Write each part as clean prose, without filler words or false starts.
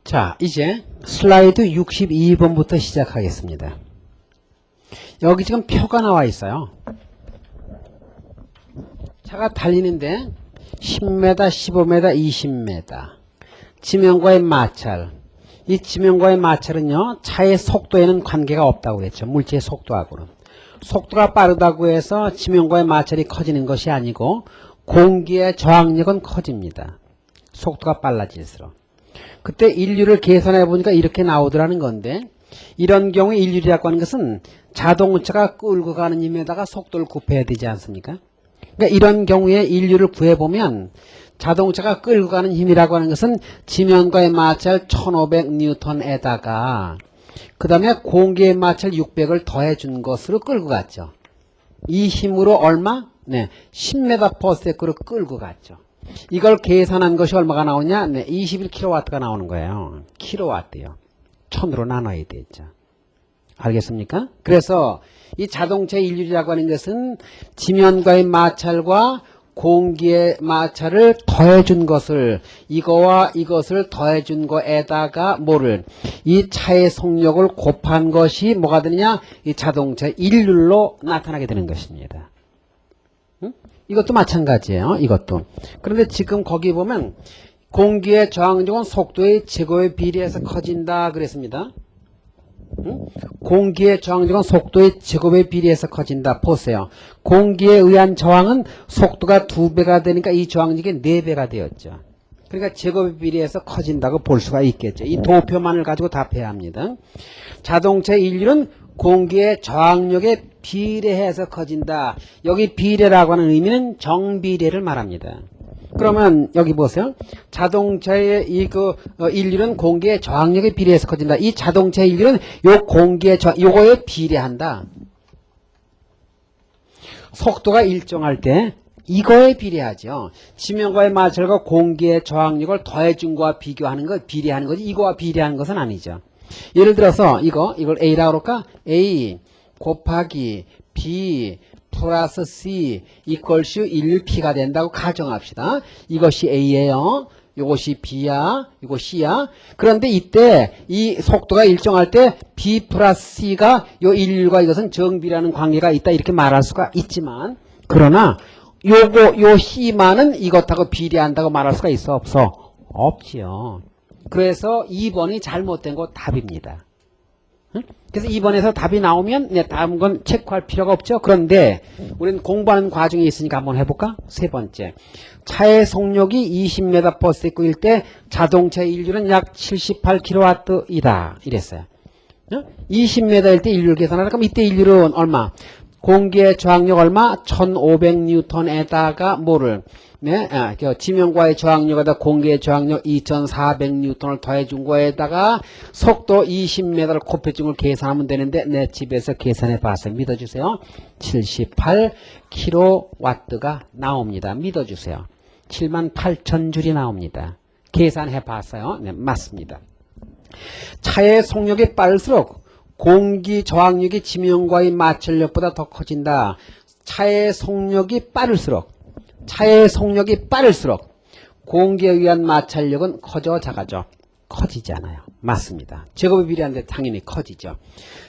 자, 이제 슬라이드 62번부터 시작하겠습니다. 여기 지금 표가 나와 있어요. 차가 달리는데 10m, 15m, 20m. 지면과의 마찰. 이 지면과의 마찰은요, 차의 속도에는 관계가 없다고 그랬죠. 물체의 속도하고는. 속도가 빠르다고 해서 지면과의 마찰이 커지는 것이 아니고 공기의 저항력은 커집니다. 속도가 빨라질수록. 그때 인류를 계산해 보니까 이렇게 나오더라는 건데, 이런 경우에 인류라고 하는 것은 자동차가 끌고 가는 힘에다가 속도를 곱해야 되지 않습니까? 그러니까 이런 경우에 인류를 구해보면 자동차가 끌고 가는 힘이라고 하는 것은 지면과의 마찰 1500N에다가 그 다음에 공기의 마찰 600을 더해준 것으로 끌고 갔죠. 이 힘으로 얼마? 네, 10m/s로 끌고 갔죠. 이걸 계산한 것이 얼마가 나오냐? 네, 21kW가 나오는 거예요. 킬로와트요. 1000으로 나눠야 되죠. 알겠습니까? 그래서 이 자동차의 인류라고 하는 것은 지면과의 마찰과 공기의 마찰을 더해준 것을, 이거와 이것을 더해준 거에다가 뭐를, 이 차의 속력을 곱한 것이 뭐가 되느냐? 이 자동차의 일률로 나타나게 되는 것입니다. 응? 이것도 마찬가지예요. 이것도. 그런데 지금 거기 보면 공기의 저항력은 속도의 제곱에 비례해서 커진다 그랬습니다. 응? 공기의 저항력은 속도의 제곱에 비례해서 커진다. 보세요. 공기에 의한 저항은 속도가 2배가 되니까 이 저항력이 4배가 되었죠. 그러니까 제곱에 비례해서 커진다고 볼 수가 있겠죠. 이 도표만을 가지고 답해야 합니다. 자동차의 인류는 공기의 저항력에 비례해서 커진다. 여기 비례라고 하는 의미는 정비례를 말합니다. 그러면 여기 보세요. 자동차의 인류는 공기의 저항력에 비례해서 커진다. 이 자동차의 인류는 요 공기의 요거에 비례한다. 속도가 일정할 때 이거에 비례하죠. 지면과의 마찰과 공기의 저항력을 더해준 거와 비교하는 것, 비례하는 거지. 이거와 비례하는 것은 아니죠. 예를 들어서 이걸 A라고 그럴까? A 곱하기 B 플러스 C 이퀄슈 1P가 된다고 가정합시다. 이것이 A예요. 이것이 B야. 이거 C야. 그런데 이때 이 속도가 일정할 때 B 플러스 C가 요 1과 이것은 정비라는 관계가 있다 이렇게 말할 수가 있지만, 그러나 요 C만은 이것하고 비례한다고 말할 수가 있어? 없어? 없지요. 그래서 2번이 잘못된 거 답입니다. 그래서 2번에서 답이 나오면 다음 건 체크할 필요가 없죠. 그런데 우리는 공부하는 과정이 있으니까 한번 해볼까? 세 번째, 차의 속력이 20m/s일 때 자동차의 인류는 약 78kW이다 이랬어요. 20m일 때 인류를 계산하라. 그럼 이때 인류는 얼마? 공기의 저항력 얼마? 1500N에다가 뭐를? 네, 지면과의 저항력에다 공기의 저항력 2400N을 더해준 거에다가 속도 20m를 곱해준 걸 계산하면 되는데, 내 집에서 계산해 봤어요. 믿어주세요. 78kW가 나옵니다. 믿어주세요. 78,000줄이 나옵니다. 계산해 봤어요. 네, 맞습니다. 차의 속력이 빠를수록 공기 저항력이 지면과의 마찰력보다 더 커진다. 차의 속력이 빠를수록 공기에 의한 마찰력은 커져 작아져? 커지지 않아요. 맞습니다. 제곱에 비례한데 당연히 커지죠.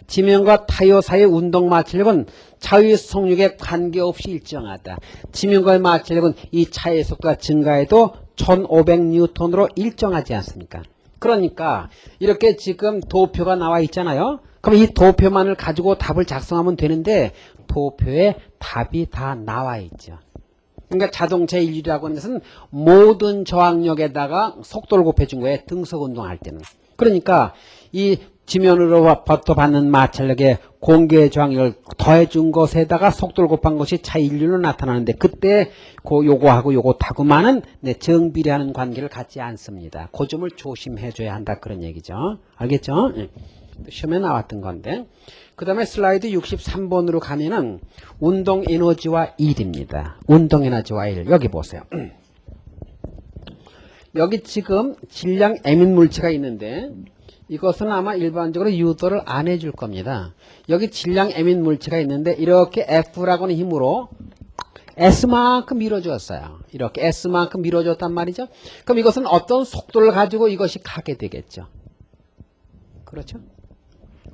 지면과 타이어 사이의 운동 마찰력은 차의 속력에 관계없이 일정하다. 지면과의 마찰력은 이 차의 속도가 증가해도 1500N으로 일정하지 않습니까? 그러니까 이렇게 지금 도표가 나와 있잖아요. 그럼 이 도표만을 가지고 답을 작성하면 되는데 도표에 답이 다 나와 있죠. 그러니까 자동차의 인류라고 하는 것은 모든 저항력에다가 속도를 곱해준 거예요. 등속 운동할 때는. 그러니까 이 지면으로부터 받는 마찰력에 공기의 저항력을 더해준 것에다가 속도를 곱한 것이 차 인류로 나타나는데, 그때 요거하고 요것하고만은 정비례하는 관계를 갖지 않습니다. 그 점을 조심해줘야 한다 그런 얘기죠. 알겠죠? 시험에 나왔던 건데. 그 다음에 슬라이드 63번으로 가면은 운동 에너지와 일입니다. 운동 에너지와 일. 여기 보세요. 여기 지금 질량 애민 물체가 있는데, 이것은 아마 일반적으로 유도를 안 해줄 겁니다. 여기 질량 애민 물체가 있는데, 이렇게 F라고 하는 힘으로 S만큼 밀어주었어요. 이렇게 S만큼 밀어줬단 말이죠. 그럼 이것은 어떤 속도를 가지고 이것이 가게 되겠죠. 그렇죠?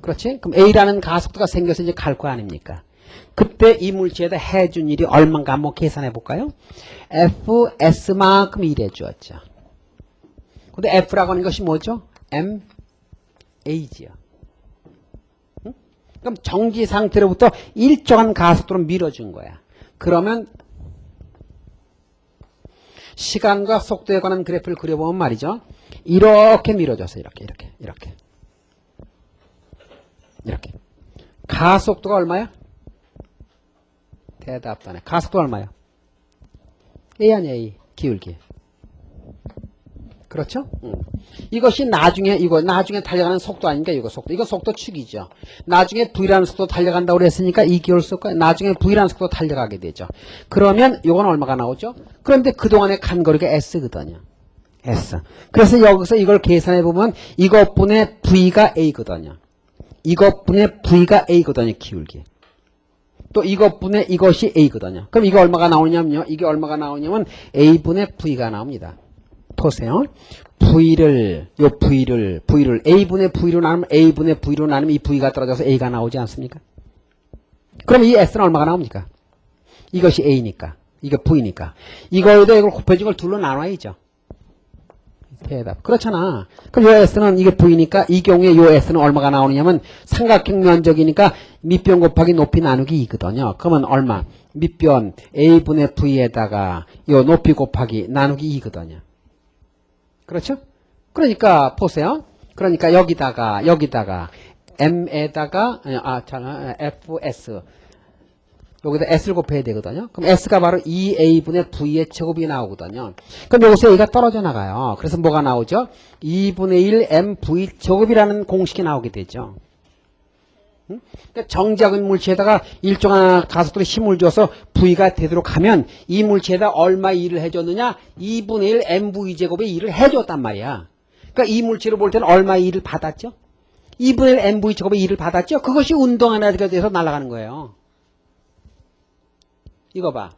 그렇지? 그럼 A라는 가속도가 생겨서 이제 갈 거 아닙니까? 그때 이 물체에다 해준 일이 얼마인가 한번 계산해 볼까요? Fs만큼 일해 주었죠. 근데 F라고 하는 것이 뭐죠? MA지요. 응? 그럼 정지 상태로부터 일정한 가속도로 밀어준 거야. 그러면 시간과 속도에 관한 그래프를 그려보면 말이죠. 이렇게 밀어줘서 이렇게. 가속도가 얼마야? 대답도 안 해. 가속도가 얼마야? A 아니야, A. 기울기. 그렇죠? 이것이 나중에 달려가는 속도 아닌가, 이거 속도. 이거 속도 축이죠. 나중에 V라는 속도 달려간다고 그랬으니까 이 기울 속도, 나중에 V라는 속도 달려가게 되죠. 그러면 이건 얼마가 나오죠? 그런데 그동안의 간 거리가 S거든요. S. 그래서 여기서 이걸 계산해 보면 이것분의 V가 A거든요. 이것분의 V가 A거든요, 기울기. 또 이것분의 이것이 A거든요. 그럼 이게 얼마가 나오냐면요. 이게 얼마가 나오냐면 A분의 V가 나옵니다. 보세요. V를 A분의 V로 나누면 A분의 V로 나누면 이 V가 떨어져서 A가 나오지 않습니까? 그럼 이 S는 얼마가 나옵니까? 이것이 A니까. 이게 V니까. 이거에다 이걸 곱해준 걸 둘로 나눠야죠. 대답. 그렇잖아. 그럼 요 S는 이게 V니까 이 경우에 요 S는 얼마가 나오느냐면 삼각형 면적이니까 밑변 곱하기 높이 나누기 2거든요. 그러면 얼마? 밑변 A분의 V에다가 요 높이 곱하기 나누기 2거든요. 그렇죠? 그러니까 보세요. 그러니까 여기다가 M에다가 FS 여기다 S를 곱해야 되거든요. 그럼 S가 바로 2A분의 V의 제곱이 나오거든요. 그럼 여기서 A가 떨어져 나가요. 그래서 뭐가 나오죠? 2분의 1 MV 제곱이라는 공식이 나오게 되죠. 그러니까 정지하는 물체에다가 일정한 가속도로 힘을 줘서 V가 되도록 하면 이 물체에다 얼마 일을 해줬느냐? 2분의 1 MV 제곱의 일을 해줬단 말이야. 그러니까 이 물체로 볼 때는 얼마 일을 받았죠? 2분의 1 MV 제곱의 일을 받았죠? 그것이 운동 에너지가 돼서 날아가는 거예요. 이거 봐.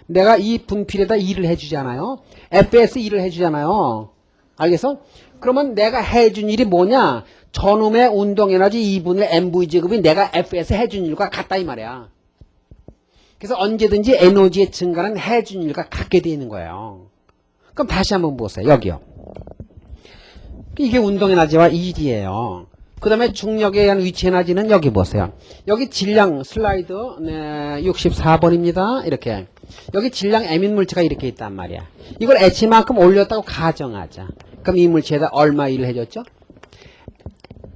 내가 이 분필에다 일을 해주잖아요. FS 일을 해주잖아요. 알겠어? 그러면 내가 해준 일이 뭐냐? 저놈의 운동에너지 2분의 MV제곱이 내가 FS 해준 일과 같다 이 말이야. 그래서 언제든지 에너지의 증가는 해준 일과 같게 되어 있는 거예요. 그럼 다시 한번 보세요. 여기요. 이게 운동에너지와 일이에요. 그 다음에 중력에 의한 위치 에너지는 여기 보세요. 여기 질량 슬라이드 64번입니다. 이렇게. 여기 질량 M인 물체가 이렇게 있단 말이야. 이걸 H만큼 올렸다고 가정하자. 그럼 이 물체에다 얼마 일을 해줬죠?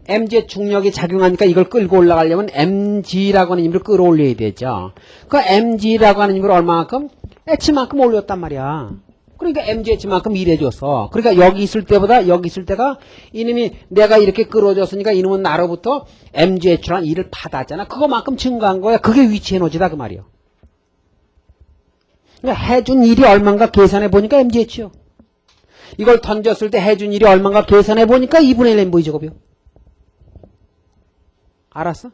Mg의 중력이 작용하니까 이걸 끌고 올라가려면 Mg라고 하는 힘을 끌어올려야 되죠. 그 Mg라고 하는 힘을 얼마만큼? H만큼 올렸단 말이야. 그러니까 MGH만큼 일해줬어. 그러니까 여기 있을 때보다 여기 있을 때가 이놈이 내가 이렇게 끌어줬으니까 이놈은 나로부터 MGH라는 일을 받았잖아. 그거만큼 증가한 거야. 그게 위치 에너지다 그 말이요. 그러니까 해준 일이 얼마인가 계산해 보니까 MGH요. 이걸 던졌을 때 해준 일이 얼마인가 계산해 보니까 2분의 1 MV 제곱이요. 알았어?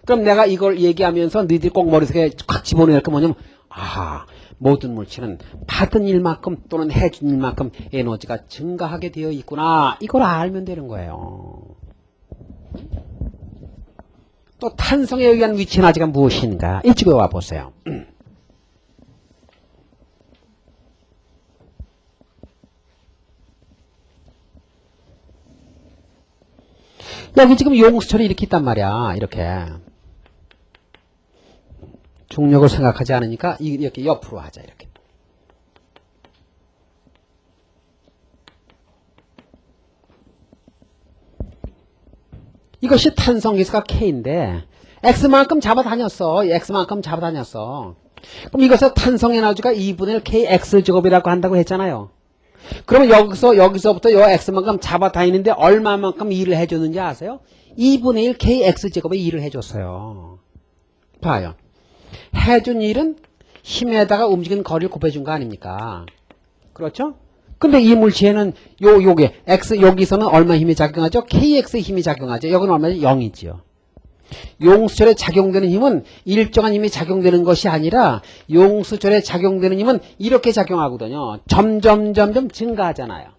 그럼 내가 이걸 얘기하면서 너희들이 꼭 머릿속에 꽉 집어넣을 게 뭐냐면 모든 물체는 받은 일만큼 또는 해준 일만큼 에너지가 증가하게 되어 있구나. 이걸 알면 되는 거예요. 또 탄성에 의한 위치 에너지가 무엇인가? 이쪽에 와보세요. 여기 지금 용수철이 이렇게 있단 말이야. 이렇게. 중력을 생각하지 않으니까 이렇게 옆으로 하자. 이렇게. 이것이 탄성기수가 K인데 X만큼 잡아다녔어. X만큼 잡아다녔어. 그럼 이것은 탄성에너지가 2분의 1 KX제곱이라고 한다고 했잖아요. 그러면 여기서부터 요 X만큼 잡아다니는데 얼마만큼 일을 해줬는지 아세요? 2분의 1 KX제곱의 일을 해줬어요. 봐요. 해준 일은 힘에다가 움직이는 거리를 곱해준 거 아닙니까? 그렇죠? 근데 이 물체에는 요게 X 여기서는 얼마 힘이 작용하죠? KX의 힘이 작용하죠. 여기는 얼마죠? 0이지요. 용수철에 작용되는 힘은 일정한 힘이 작용되는 것이 아니라 용수철에 작용되는 힘은 이렇게 작용하거든요. 점점 증가하잖아요.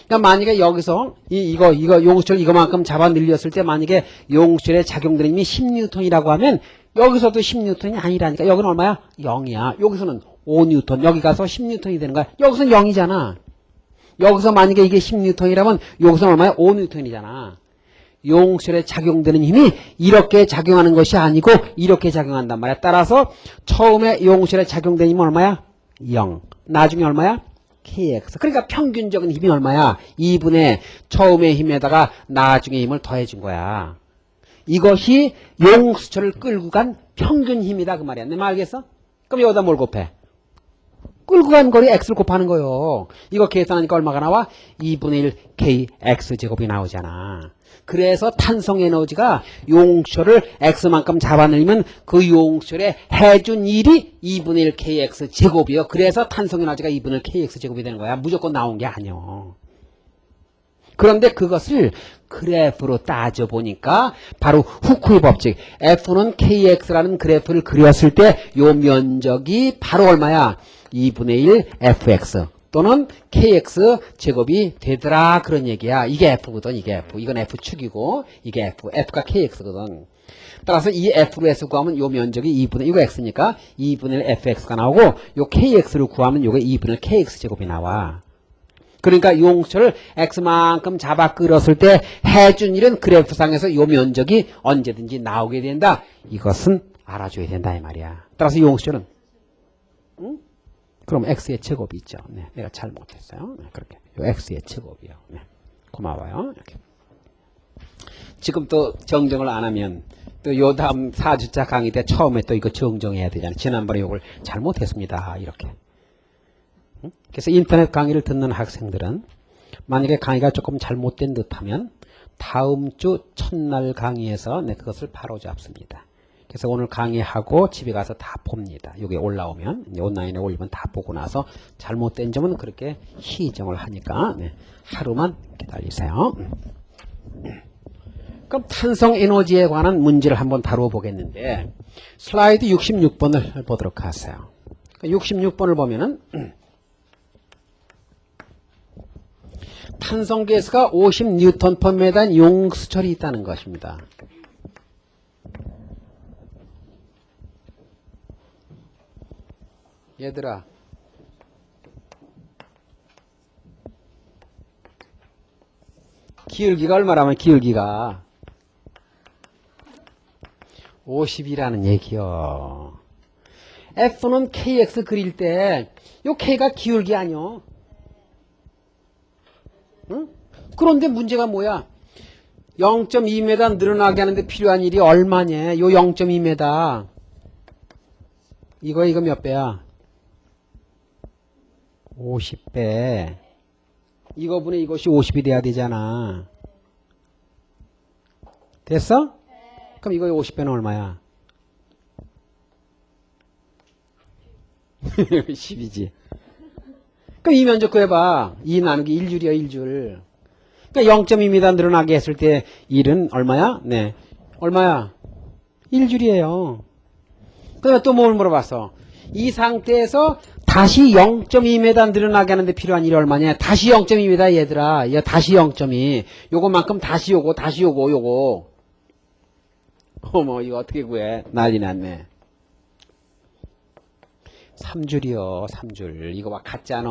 그러니까 만약에 여기서 이거 용수철 이거만큼 잡아 늘렸을 때 만약에 용수철에 작용되는 힘이 10N이라고 하면 여기서도 10N이 아니라니까. 여기는 얼마야? 0이야. 여기서는 5N. 여기 가서 10N이 되는 거야. 여기서는 0이잖아. 여기서 만약에 이게 10N이라면 여기서는 얼마야? 5N이잖아. 용수철에 작용되는 힘이 이렇게 작용하는 것이 아니고 이렇게 작용한단 말이야. 따라서 처음에 용수철에 작용되는 힘은 얼마야? 0. 나중에 얼마야? kx. 그러니까 평균적인 힘이 얼마야? 2분의 처음의 힘에다가 나중에 힘을 더해준 거야. 이것이 용수철을 끌고 간 평균 힘이다 그 말이야. 내 말 알겠어? 그럼 여기다 뭘 곱해? 끌고 간 거리 x를 곱하는 거요. 이거 계산하니까 얼마가 나와? 2분의 1 kx 제곱이 나오잖아. 그래서 탄성 에너지가 용수철을 x만큼 잡아내면 그 용수철에 해준 일이 2분의 1 kx 제곱이요. 그래서 탄성 에너지가 2분의 1 kx 제곱이 되는 거야. 무조건 나온 게 아니요. 그런데 그것을 그래프로 따져보니까 바로 후쿠이 법칙. F는 KX라는 그래프를 그렸을 때 요 면적이 바로 얼마야? 2분의 1 FX 또는 KX 제곱이 되더라 그런 얘기야. 이게 F거든. 이게 F. 이건 F축이고 이게 F. F가 KX거든. 따라서 이 F로 해서 구하면 요 면적이 2분의 이거 X니까 2분의 1 FX가 나오고 요 KX로 구하면 요게 2분의 1 KX 제곱이 나와. 그러니까 용수철을 X만큼 잡아 끌었을 때 해준 일은 그래프상에서 요 면적이 언제든지 나오게 된다. 이것은 알아줘야 된다 이 말이야. 따라서 용수철은 응? 그럼 X의 제곱이 있죠. 네, 내가 잘못했어요. 네, 그렇게 요 X의 제곱이요. 네, 고마워요. 이렇게. 지금 또 정정을 안 하면 또 요 다음 4주차 강의 때 처음에 또 이거 정정해야 되잖아요. 지난번에 요걸 잘못했습니다. 이렇게. 그래서 인터넷 강의를 듣는 학생들은 만약에 강의가 조금 잘못된 듯하면 다음 주 첫날 강의에서 그것을 바로 잡습니다. 그래서 오늘 강의하고 집에 가서 다 봅니다. 여기 올라오면 온라인에 올리면 다 보고 나서 잘못된 점은 그렇게 희정을 하니까 하루만 기다리세요. 그럼 탄성 에너지에 관한 문제를 한번 다루어 보겠는데 슬라이드 66번을 보도록 하세요. 66번을 보면은 탄성계수가 50Nm/m인 용수철이 있다는 것입니다. 얘들아, 기울기가 얼마라면 기울기가 50이라는 얘기요. F는 KX 그릴 때 요 K가 기울기 아니요. 응? 그런데 문제가 뭐야? 0.2m 늘어나게 하는데 필요한 일이 얼마냐? 요 0.2m. 이거 몇 배야? 50배. 이거분의 이것이 50이 돼야 되잖아. 됐어? 그럼 이거의 50배는 얼마야? 10이지. 그럼 이 면적 구해봐. 2 나누기 1줄이야, 1줄. 그러니까 0.2m 늘어나게 했을 때 1은 얼마야? 네. 얼마야? 1줄이에요. 그다음에 또 뭘 물어봤어? 이 상태에서 다시 0.2m 늘어나게 하는데 필요한 일이 얼마냐? 다시 0.2m 얘들아. 야, 다시 0.2. 요거만큼 다시 요거, 다시 요거. 어머, 이거 어떻게 구해? 난리 났네. 3줄이요, 3줄. 이거 막 같잖아.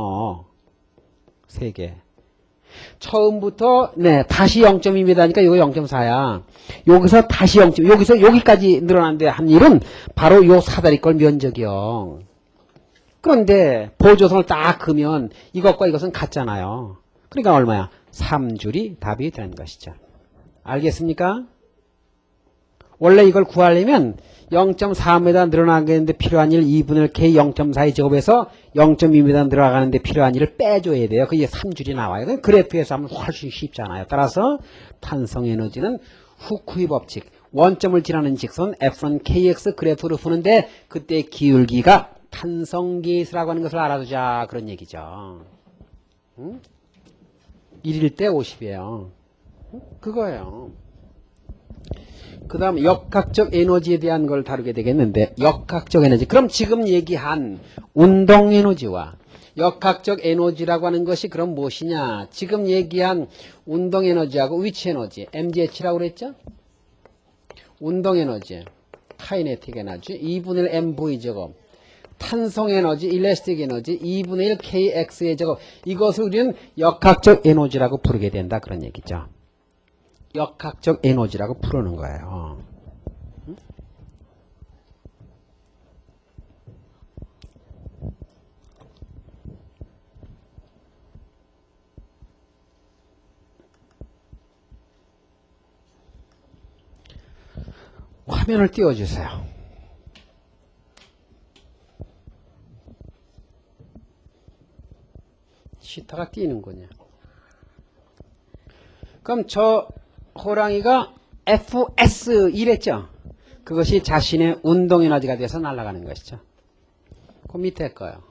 3개. 처음부터, 다시 0.2m니까 이거 0.4야. 여기서 다시 0. 여기서 여기까지 늘어난데 한 일은 바로 요 사다리 걸 면적이요. 그런데 보조선을 딱 그으면 이것과 이것은 같잖아요. 그러니까 얼마야? 3줄이 답이 되는 것이죠. 알겠습니까? 원래 이걸 구하려면 0.4m 늘어나는데 필요한 일 2분의 1 K 0.4의 제곱에서 0.2m 늘어가는데 필요한 일을 빼줘야 돼요. 그게 3줄이 나와요. 그래프에서 하면 훨씬 쉽잖아요. 따라서 탄성 에너지는 후쿠이 법칙. 원점을 지나는 직선 F는 KX 그래프를 푸는데 그때 기울기가 탄성계수라고 하는 것을 알아두자. 그런 얘기죠. 응? 1일 때 50이에요. 그거예요. 그 다음 역학적 에너지에 대한 걸 다루게 되겠는데, 역학적 에너지. 그럼 지금 얘기한 운동 에너지와 역학적 에너지라고 하는 것이 그럼 무엇이냐? 지금 얘기한 운동 에너지하고 위치 에너지, MGH라고 그랬죠? 운동 에너지, 카이네틱 에너지, 2분의 1 MV 제곱, 탄성 에너지, 일레스틱 에너지, 2분의 1 KX의 제곱. 이것을 우리는 역학적 에너지라고 부르게 된다. 그런 얘기죠. 역학적 에너지라고 부르는 거예요. 화면을 띄워주세요. 시타가 띄는군요. 그럼 저 호랑이가 FS 이랬죠? 그것이 자신의 운동 에너지가 돼서 날아가는 것이죠. 그 밑에 거요.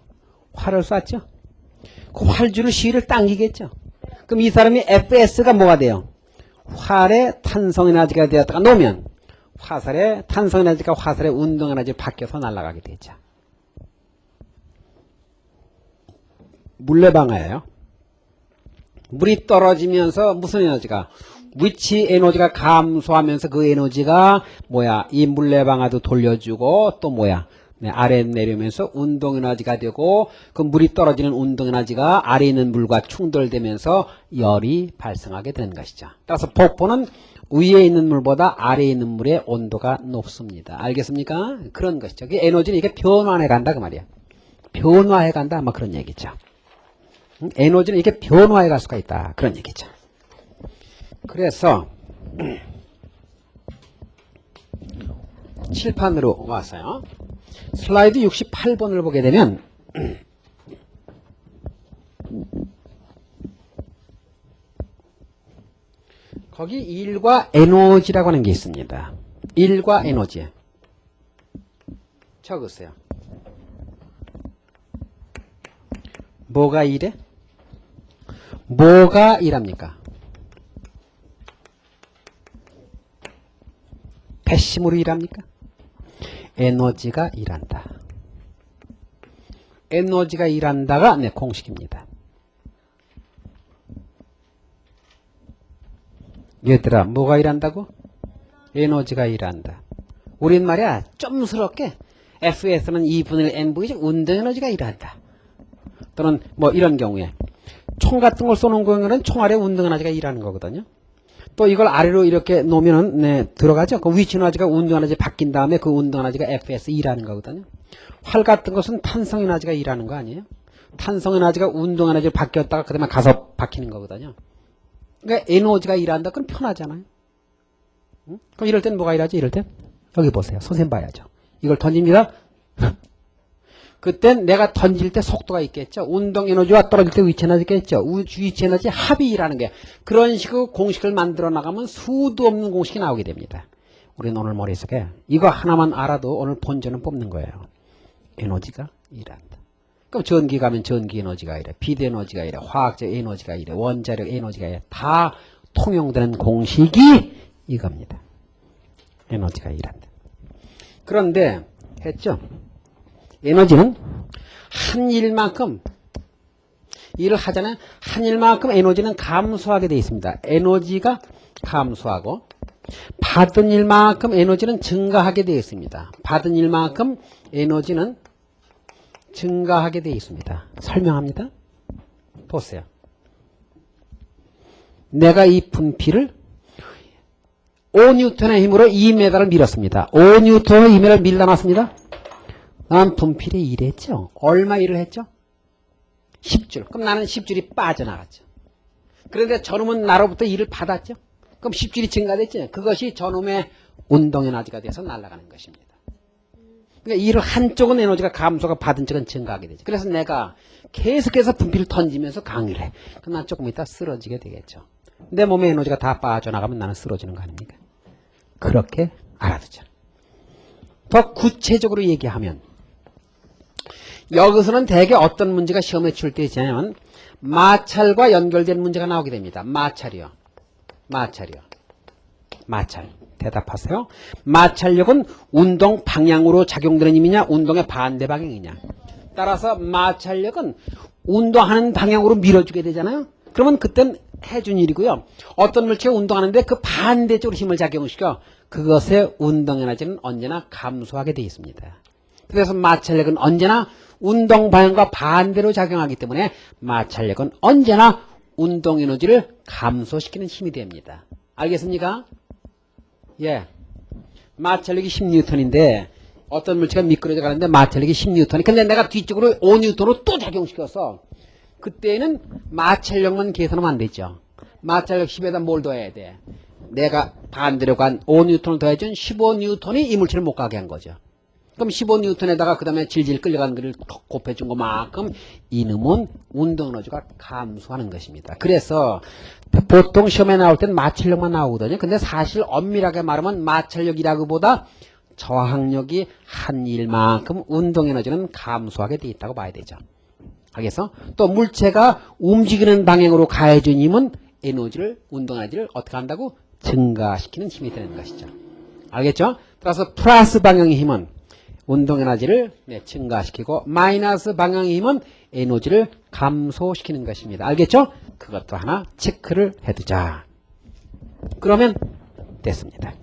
활을 쐈죠? 그 활주로 시위를 당기겠죠? 그럼 이 사람이 FS가 뭐가 돼요? 활의 탄성 에너지가 되었다가 놓으면 화살의 탄성 에너지가 화살의 운동 에너지로 바뀌어서 날아가게 되죠. 물레방아예요. 물이 떨어지면서 무슨 에너지가? 위치 에너지가 감소하면서 그 에너지가 뭐야? 이 물레방아도 돌려주고 또 뭐야? 네, 아래 내리면서 운동 에너지가 되고 그 물이 떨어지는 운동 에너지가 아래에 있는 물과 충돌되면서 열이 발생하게 되는 것이죠. 따라서 폭포는 위에 있는 물보다 아래에 있는 물의 온도가 높습니다. 알겠습니까? 그런 것이죠. 그 에너지는 이게 변화해 간다 그 말이야. 변화해 간다 뭐 그런 얘기죠. 에너지는 이렇게 변화해 갈 수가 있다. 그런 얘기죠. 그래서 칠판으로 왔어요. 슬라이드 68번을 보게 되면 거기 일과 에너지라고 하는 게 있습니다. 일과 에너지. 적으세요. 뭐가 일해? 뭐가 일합니까? 패심으로 일합니까? 에너지가 일한다. 에너지가 일한다가 네, 공식입니다. 얘들아, 뭐가 일한다고? 에너지가 일한다. 우린 말이야, 좀스럽게 FS는 2분의 1 MV, 운동 에너지가 일한다. 또는 뭐 이런 경우에 총 같은 걸 쏘는 경우는 총알의 운동 에너지가 일하는 거거든요. 또 이걸 아래로 이렇게 놓으면은 네, 들어가죠. 그 위치 에너지가 운동 에너지 바뀐 다음에 그 운동 에너지가 FS 일하는 거거든요. 활 같은 것은 탄성 에너지가 일하는 거 아니에요? 탄성 에너지가 운동 에너지로 바뀌었다가 그다음에 가서 바뀌는 거거든요. 그러니까 에너지가 일한다. 그럼 편하잖아요. 응? 그럼 이럴 땐 뭐가 일하지? 이럴 땐 여기 보세요. 선생님 봐야죠. 이걸 던집니다. 그땐 내가 던질 때 속도가 있겠죠. 운동 에너지와 떨어질 때 위치 에너지가 있겠죠. 위치 에너지 합이 일하는 게 그런 식으로 공식을 만들어 나가면 수도 없는 공식이 나오게 됩니다. 우리는 오늘 머릿속에 이거 하나만 알아도 오늘 본전은 뽑는 거예요. 에너지가 일한다. 그럼 전기 가면 전기 에너지가 이래, 비대 에너지가 이래, 화학적 에너지가 이래, 원자력 에너지가 이래. 다 통용되는 공식이 이겁니다. 에너지가 일한다. 그런데 했죠. 에너지는 한 일만큼 일을 하잖아요. 한 일만큼 에너지는 감소하게 되어 있습니다. 에너지가 감소하고 받은 일만큼 에너지는 증가하게 되어 있습니다. 받은 일만큼 에너지는 증가하게 되어 있습니다. 설명합니다. 보세요. 내가 이 분필을 5N의 힘으로 2m를 밀었습니다. 5N의 힘을 밀어놨습니다. 난 분필이 일했죠. 얼마 일을 했죠? 10줄. 그럼 나는 10줄이 빠져나갔죠. 그런데 저놈은 나로부터 일을 받았죠. 그럼 10줄이 증가됐죠. 그것이 저놈의 운동 에너지가 돼서 날아가는 것입니다. 그러니까 일을 한쪽은 에너지가 감소가 받은 쪽은 증가하게 되죠. 그래서 내가 계속해서 분필을 던지면서 강의를 해. 그럼 난 조금 이따 쓰러지게 되겠죠. 내 몸에 에너지가 다 빠져나가면 나는 쓰러지는 거 아닙니까? 그렇게 알아두자. 더 구체적으로 얘기하면 여기서는 대개 어떤 문제가 시험에 출 때 있냐면 마찰과 연결된 문제가 나오게 됩니다. 마찰이요. 마찰. 대답하세요. 마찰력은 운동 방향으로 작용되는 힘이냐, 운동의 반대 방향이냐. 따라서 마찰력은 운동하는 방향으로 밀어주게 되잖아요. 그러면 그땐 해준 일이고요. 어떤 물체가 운동하는데 그 반대쪽으로 힘을 작용시켜 그것의 운동 에너지는 언제나 감소하게 되어 있습니다. 그래서 마찰력은 언제나 운동 방향과 반대로 작용하기 때문에 마찰력은 언제나 운동 에너지를 감소시키는 힘이 됩니다. 알겠습니까? 예. 마찰력이 10N인데 어떤 물체가 미끄러져 가는데 마찰력이 10N. 근데 내가 뒤쪽으로 5N으로 또 작용시켜서 그때는 마찰력만 계산하면 안 되죠. 마찰력 10에다 뭘 더해야 돼? 내가 반대로 간 5N을 더해준 15N이 이 물체를 못 가게 한 거죠. 그럼 15N에다가 그 다음에 질질 끌려가는 것을 곱해준 것만큼 이놈은 운동 에너지가 감소하는 것입니다. 그래서 보통 시험에 나올 땐 마찰력만 나오거든요. 근데 사실 엄밀하게 말하면 마찰력이라기보다 저항력이 한 일만큼 운동 에너지는 감소하게 돼 있다고 봐야 되죠. 알겠어? 또 물체가 움직이는 방향으로 가해준 힘은 에너지를, 운동 에너지를 어떻게 한다고? 증가시키는 힘이 되는 것이죠. 알겠죠? 따라서 플러스 방향의 힘은 운동 에너지를 증가시키고 마이너스 방향의 힘은 에너지를 감소시키는 것입니다. 알겠죠? 그것도 하나 체크를 해두자. 그러면 됐습니다.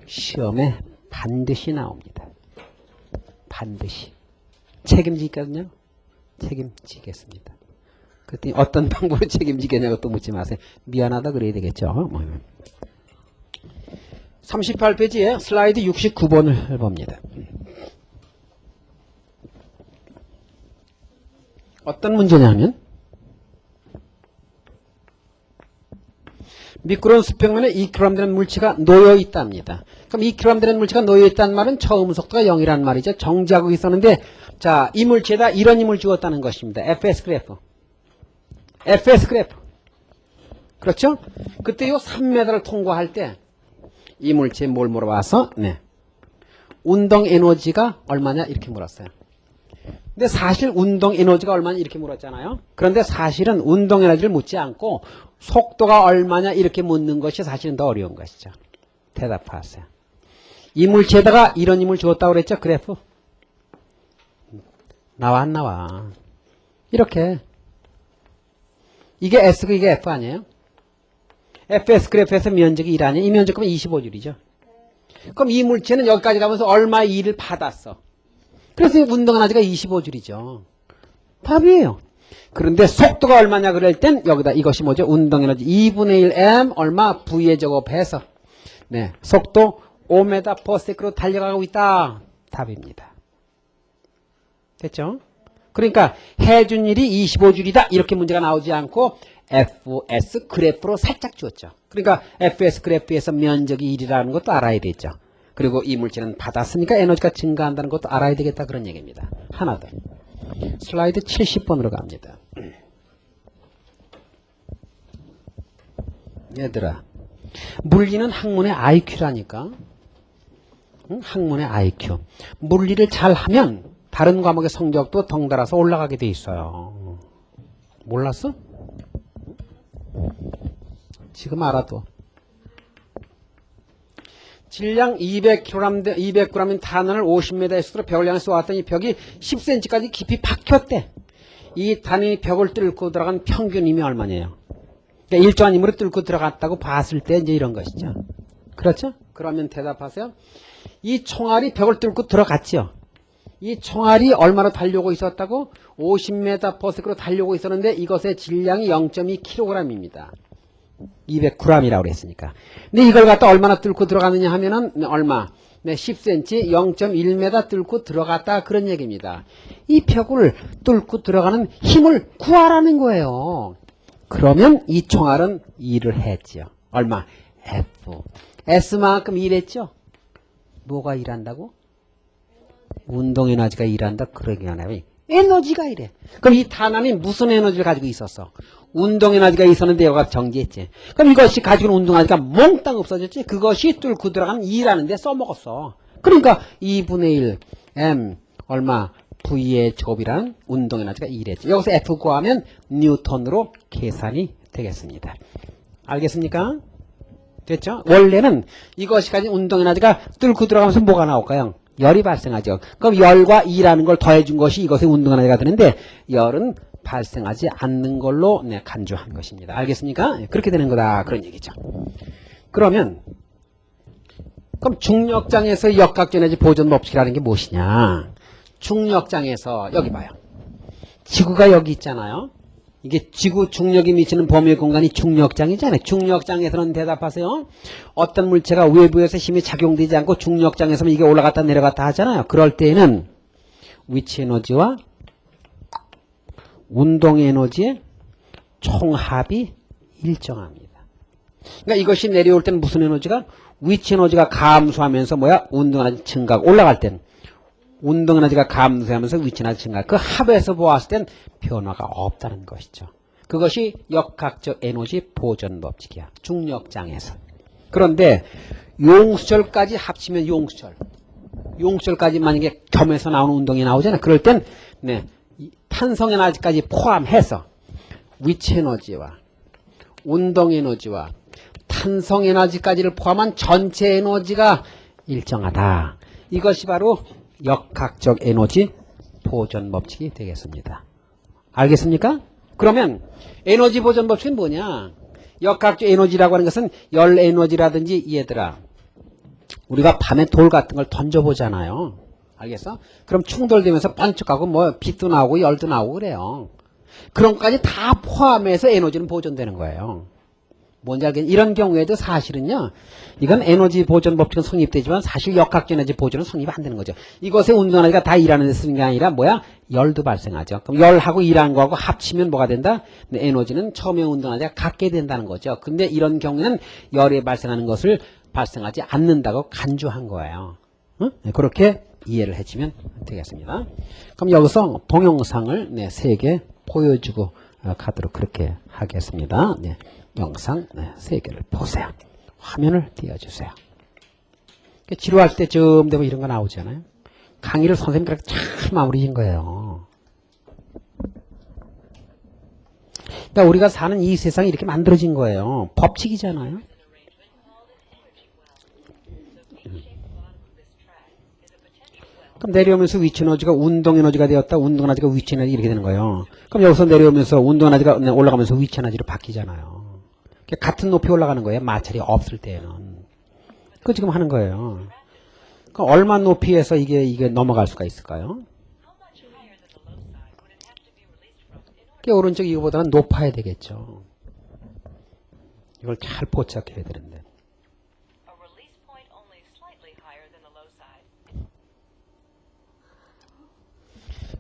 시험에 반드시 나옵니다. 반드시. 책임지거든요. 책임지겠습니다. 그랬더니 어떤 방법으로 책임지겠냐고 또 묻지 마세요. 미안하다 그래야 되겠죠. 38페이지에 슬라이드 69번을 봅니다. 어떤 문제냐면 미끄러운 수평면에 2kg 되는 물체가 놓여 있답니다. 그럼 2kg 되는 물체가 놓여 있다는 말은 처음 속도가 0이라는 말이죠. 정지하고 있었는데 자, 이 물체에다 이런 힘을 주었다는 것입니다. FS 그래프. FS 그래프. 그렇죠? 그때 요 3m를 통과할 때 이 물체에 뭘 물어봐서 운동 에너지가 얼마냐 이렇게 물었어요. 근데 사실 운동 에너지가 얼마냐 이렇게 물었잖아요. 그런데 사실은 운동 에너지를 묻지 않고 속도가 얼마냐 이렇게 묻는 것이 사실은 더 어려운 것이죠. 대답하세요. 이 물체에다가 이런 힘을 주었다고 그랬죠. 그래프. 나와 안 나와. 이렇게. 이게 S고 이게 F 아니에요? FS 그래프에서 면적이 1 아니에요? 이 면적은 25줄이죠. 그럼 이 물체는 여기까지 가면서 얼마의 일을 받았어. 그래서 운동 에너지가 25줄이죠. 답이에요. 그런데 속도가 얼마냐 그럴 땐 여기다 이것이 뭐죠? 운동 에너지 2분의 1 m 얼마 V에 제곱해서 속도 5m/s로 달려가고 있다. 답입니다. 됐죠? 그러니까 해준 일이 25줄이다. 이렇게 문제가 나오지 않고 FS 그래프로 살짝 주었죠. 그러니까 FS 그래프에서 면적이 1이라는 것도 알아야 되죠. 그리고 이 물체는 받았으니까 에너지가 증가한다는 것도 알아야 되겠다. 그런 얘기입니다. 하나 더. 슬라이드 70번으로 갑니다. 얘들아, 물리는 학문의 IQ라니까. 응? 학문의 IQ. 물리를 잘하면 다른 과목의 성적도 덩달아서 올라가게 돼 있어요. 몰랐어? 지금 알아도. 질량 200g인 탄원을 50m의 속도로 벽을 향해 쏘았더니 벽이 10cm까지 깊이 박혔대. 이 탄원이 벽을 뚫고 들어간 평균 힘이 얼마냐요? 그러니까 일정한 힘으로 뚫고 들어갔다고 봤을 때 이제 이런 것이죠. 그렇죠? 그러면 대답하세요. 이 총알이 벽을 뚫고 들어갔죠. 이 총알이 얼마나 달려오고 있었다고? 50m/s로 달려오고 있었는데 이것의 질량이 0.2kg입니다. 200g이라고 그랬으니까. 근데 이걸 갖다 얼마나 뚫고 들어갔느냐 하면은 얼마? 10cm, 0.1m 뚫고 들어갔다 그런 얘기입니다. 이 벽을 뚫고 들어가는 힘을 구하라는 거예요. 그러면 이 총알은 일을 했죠. 얼마? F. S만큼 일했죠? 뭐가 일한다고? 운동 에너지가 일한다. 그러긴 하나요. 에너지가 이래. 그럼 이 탄환이 무슨 에너지를 가지고 있었어? 운동 에너지가 있었는데 여기가 정지했지. 그럼 이것이 가지고 있는 운동 에너지가 몽땅 없어졌지. 그것이 뚫고 들어가는 일하는 데 써먹었어. 그러니까 2분의 1 m 얼마 V의 제곱이라는 운동 에너지가 일했지. 여기서 F 구하면 뉴턴으로 계산이 되겠습니다. 알겠습니까? 됐죠? 원래는 이것이 가진 운동 에너지가 뚫고 들어가면서 뭐가 나올까요? 열이 발생하죠. 그럼 열과 E라는 걸 더해준 것이 이것의 운동 에너지가 되는데 열은 발생하지 않는 걸로 네, 간주한 것입니다. 알겠습니까? 네, 그렇게 되는 거다. 그런 얘기죠. 그러면 그럼 중력장에서 역학전해지 보존 법칙이라는 게 무엇이냐? 중력장에서 여기 봐요. 지구가 여기 있잖아요. 이게 지구 중력이 미치는 범위 공간이 중력장이잖아요. 중력장에서는 대답하세요. 어떤 물체가 외부에서 힘이 작용되지 않고 중력장에서는 이게 올라갔다 내려갔다 하잖아요. 그럴 때에는 위치 에너지와 운동 에너지의 총합이 일정합니다. 그러니까 이것이 내려올 때는 무슨 에너지가? 위치 에너지가 감소하면서 뭐야? 운동 에너지 증가. 올라갈 때는 운동 에너지가 감소하면서 위치 에너지 증가. 그 합에서 보았을 땐 변화가 없다는 것이죠. 그것이 역학적 에너지 보존 법칙이야. 중력장에서. 그런데 용수철까지 합치면 용수철까지 만약에 겸해서 나오는 운동이 나오잖아요. 그럴 땐 네, 탄성 에너지까지 포함해서 위치 에너지와 운동 에너지와 탄성 에너지까지를 포함한 전체 에너지가 일정하다. 이것이 바로 역학적 에너지 보존 법칙이 되겠습니다. 알겠습니까? 그러면 에너지 보존 법칙은 뭐냐? 역학적 에너지라고 하는 것은 열 에너지라든지 얘들아 우리가 밤에 돌 같은 걸 던져보잖아요. 알겠어? 그럼 충돌되면서 반짝하고 뭐 빛도 나오고 열도 나오고 그래요. 그런 것까지 다 포함해서 에너지는 보존되는 거예요. 뭔지 알겠니? 이런 경우에도 사실은요, 이건 에너지 보존 법칙은 성립되지만 사실 역학적 에너지 보존은 성립이 안 되는 거죠. 이것의 운동 에너지가 다 일하는 데 쓰는 게 아니라 뭐야? 열도 발생하죠. 그럼 열하고 일하는 거하고 합치면 뭐가 된다? 에너지는 처음에 운동 에너지가 같게 된다는 거죠. 근데 이런 경우에는 열이 발생하는 것을 발생하지 않는다고 간주한 거예요. 응? 네, 그렇게 이해를 해주면 되겠습니다. 그럼 여기서 동영상을 네, 3개 보여주고 가도록 그렇게 하겠습니다. 네. 영상 3개를 보세요. 화면을 띄워주세요. 지루할 때쯤 되면 이런 거 나오잖아요. 강의를 선생님 그렇게 잘 마무리인 거예요. 그러니까 우리가 사는 이 세상이 이렇게 만들어진 거예요. 법칙이잖아요. 그럼 내려오면서 위치 에너지가 운동 에너지가 되었다. 운동 에너지가 위치 에너지 이렇게 되는 거예요. 그럼 여기서 내려오면서 운동 에너지가 올라가면서 위치 에너지로 바뀌잖아요. 같은 높이 올라가는 거예요. 마찰이 없을 때는. 그거 지금 하는 거예요. 그럼 얼마 높이에서 이게 넘어갈 수가 있을까요? 오른쪽 이거보다는 높아야 되겠죠. 이걸 잘 포착해야 되는데.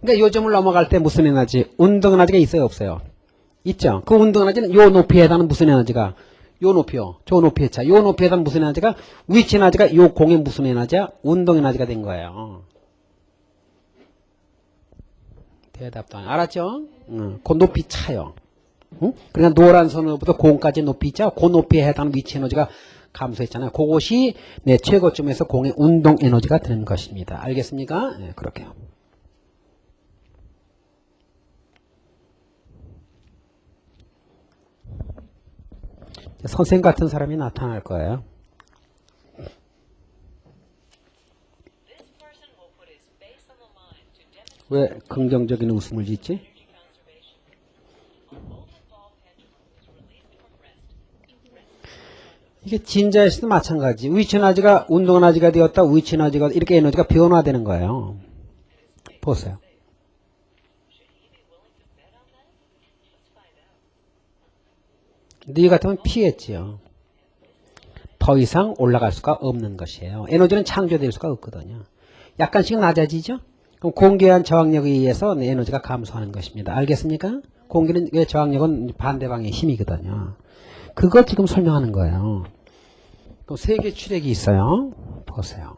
그러니까 요점을 넘어갈 때 무슨 에너지? 운동 에너지가 있어요, 없어요? 있죠. 그 운동 에너지는 요 높이에 해당하는 무슨 에너지가? 요 높이요. 저 높이의 차. 요 높이에 해당하는 무슨 에너지가? 위치 에너지가 요 공의 무슨 에너지야? 운동 에너지가 된 거예요. 대답도 안 알았죠? 그 높이 차요. 응? 그러니까 노란 선으로부터 공까지 높이 있죠? 그 높이에 해당하는 위치 에너지가 감소했잖아요. 그것이 네, 최고점에서 공의 운동 에너지가 되는 것입니다. 알겠습니까? 네, 그렇게요. 선생님 같은 사람이 나타날 거예요. 왜 긍정적인 웃음을 짓지? 이게 진자에서도 마찬가지. 위치 에너지가 운동 에너지가 되었다. 위치 에너지가 이렇게 에너지가 변화되는 거예요. 보세요. 네 같으면 피했지요. 더 이상 올라갈 수가 없는 것이에요. 에너지는 창조될 수가 없거든요. 약간씩 낮아지죠? 그럼 공기한 저항력에 의해서 에너지가 감소하는 것입니다. 알겠습니까? 공기는 저항력은 반대 방향의 힘이거든요. 그거 지금 설명하는 거예요. 또 세계 추력이 있어요. 보세요.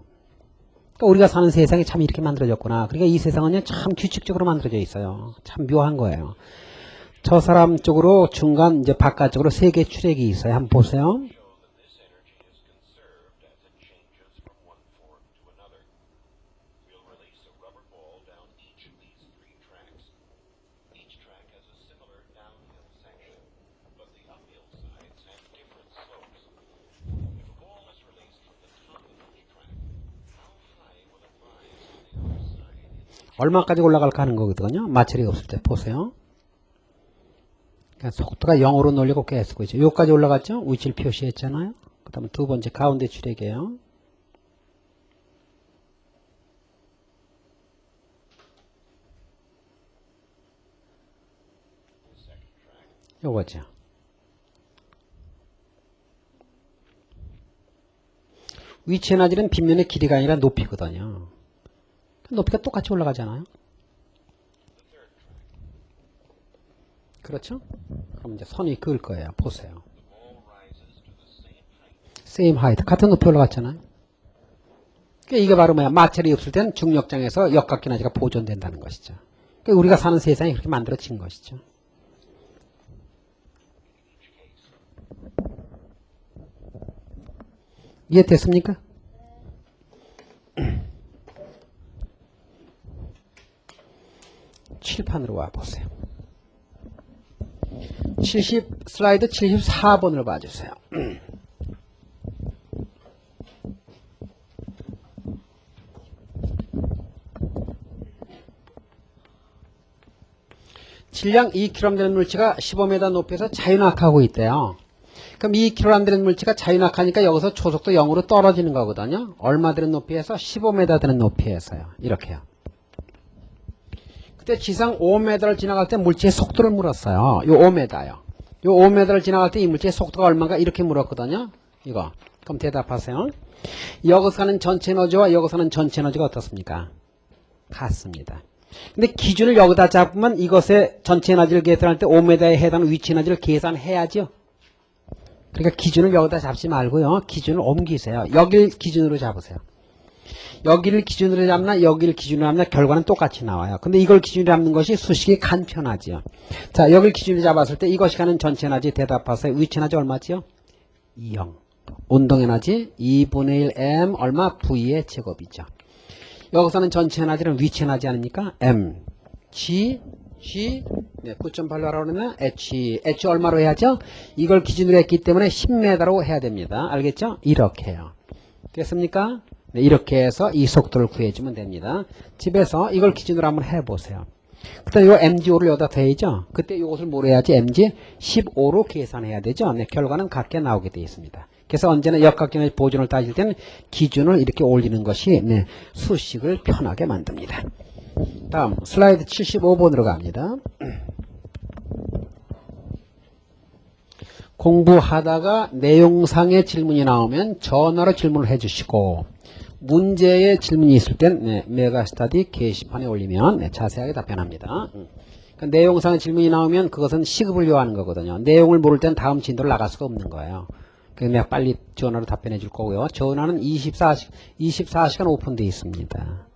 그러니까 우리가 사는 세상이 참 이렇게 만들어졌구나. 그러니까 이 세상은 참 규칙적으로 만들어져 있어요. 참 묘한 거예요. 저 사람 쪽으로 중간 이제 바깥쪽으로 세계 추력이 있어요. 한번 보세요. 얼마까지 올라갈까 하는 거거든요. 마찰이 없을 때 보세요. 그러니까 속도가 0으로 놀리고 계속 있죠. 여기까지 올라갔죠? 위치를 표시했잖아요. 그 다음에 두 번째 가운데 출액이에요. 요거죠. 위치 에너지는 빗면의 길이가 아니라 높이거든요. 높이가 똑같이 올라가잖아요. 그렇죠? 그럼 이제 선이 그을 거예요. 보세요. same height. 같은 높이 올라갔잖아요. 그러니까 이게 바로 뭐야? 마찰이 없을 땐 중력장에서 역각기 에너지가 보존된다는 것이죠. 그러니까 우리가 사는 세상이 그렇게 만들어진 것이죠. 이해됐습니까? 칠판으로 와보세요. 슬라이드 74번을 봐주세요. 질량 2kg 되는 물체가 15m 높이에서 자유낙하고 있대요. 그럼 2kg 되는 물체가 자유낙하니까 여기서 초속도 0으로 떨어지는 거거든요. 얼마 되는 높이에서? 15m 되는 높이에서요. 이렇게요. 그때 지상 5m를 지나갈 때 물체의 속도를 물었어요. 요 5m요. 요 5m를 지나갈 때 이 물체의 속도가 얼마인가 이렇게 물었거든요. 이거. 그럼 대답하세요. 여기서 가는 전체 에너지와 여기서 가는 전체 에너지가 어떻습니까? 같습니다. 근데 기준을 여기다 잡으면 이것의 전체 에너지를 계산할 때 5m에 해당하는 위치 에너지를 계산해야죠. 그러니까 기준을 여기다 잡지 말고요. 기준을 옮기세요. 여길 기준으로 잡으세요. 여기를 기준으로 잡나 여기를 기준으로 잡나 결과는 똑같이 나와요. 근데 이걸 기준으로 잡는 것이 수식이 간편하죠. 자, 여기를 기준으로 잡았을 때 이것이 가는 전체 에너지 대답하세요. 위치 에너지 얼마죠? 0. 운동 에너지 2분의 1 m 얼마? V의 제곱이죠. 여기서는 전체 에너지는 위치 에너지 아닙니까? m g 네, 9.8로 하라고 그러면 h 얼마로 해야죠? 이걸 기준으로 했기 때문에 10m로 해야 됩니다. 알겠죠? 이렇게 해요. 됐습니까? 네, 이렇게 해서 이 속도를 구해주면 됩니다. 집에서 이걸 기준으로 한번 해보세요. 그때 요 mg5를 여기다 더해야죠? 그때 이것을 뭐로 해야지? mg15로 계산해야 되죠? 네, 결과는 같게 나오게 되어 있습니다. 그래서 언제나 역학기의 보존을 따질 때는 기준을 이렇게 올리는 것이 네, 수식을 편하게 만듭니다. 다음 슬라이드 75번으로 갑니다. 공부하다가 내용상의 질문이 나오면 전화로 질문을 해주시고 문제의 질문이 있을 땐 네, 메가스터디 게시판에 올리면 네, 자세하게 답변합니다. 그러니까 내용상의 질문이 나오면 그것은 시급을 요하는 거거든요. 내용을 모를 땐 다음 진도를 나갈 수가 없는 거예요. 그래서 내가 빨리 전화로 답변해 줄 거고요. 전화는 24시간 오픈되어 있습니다.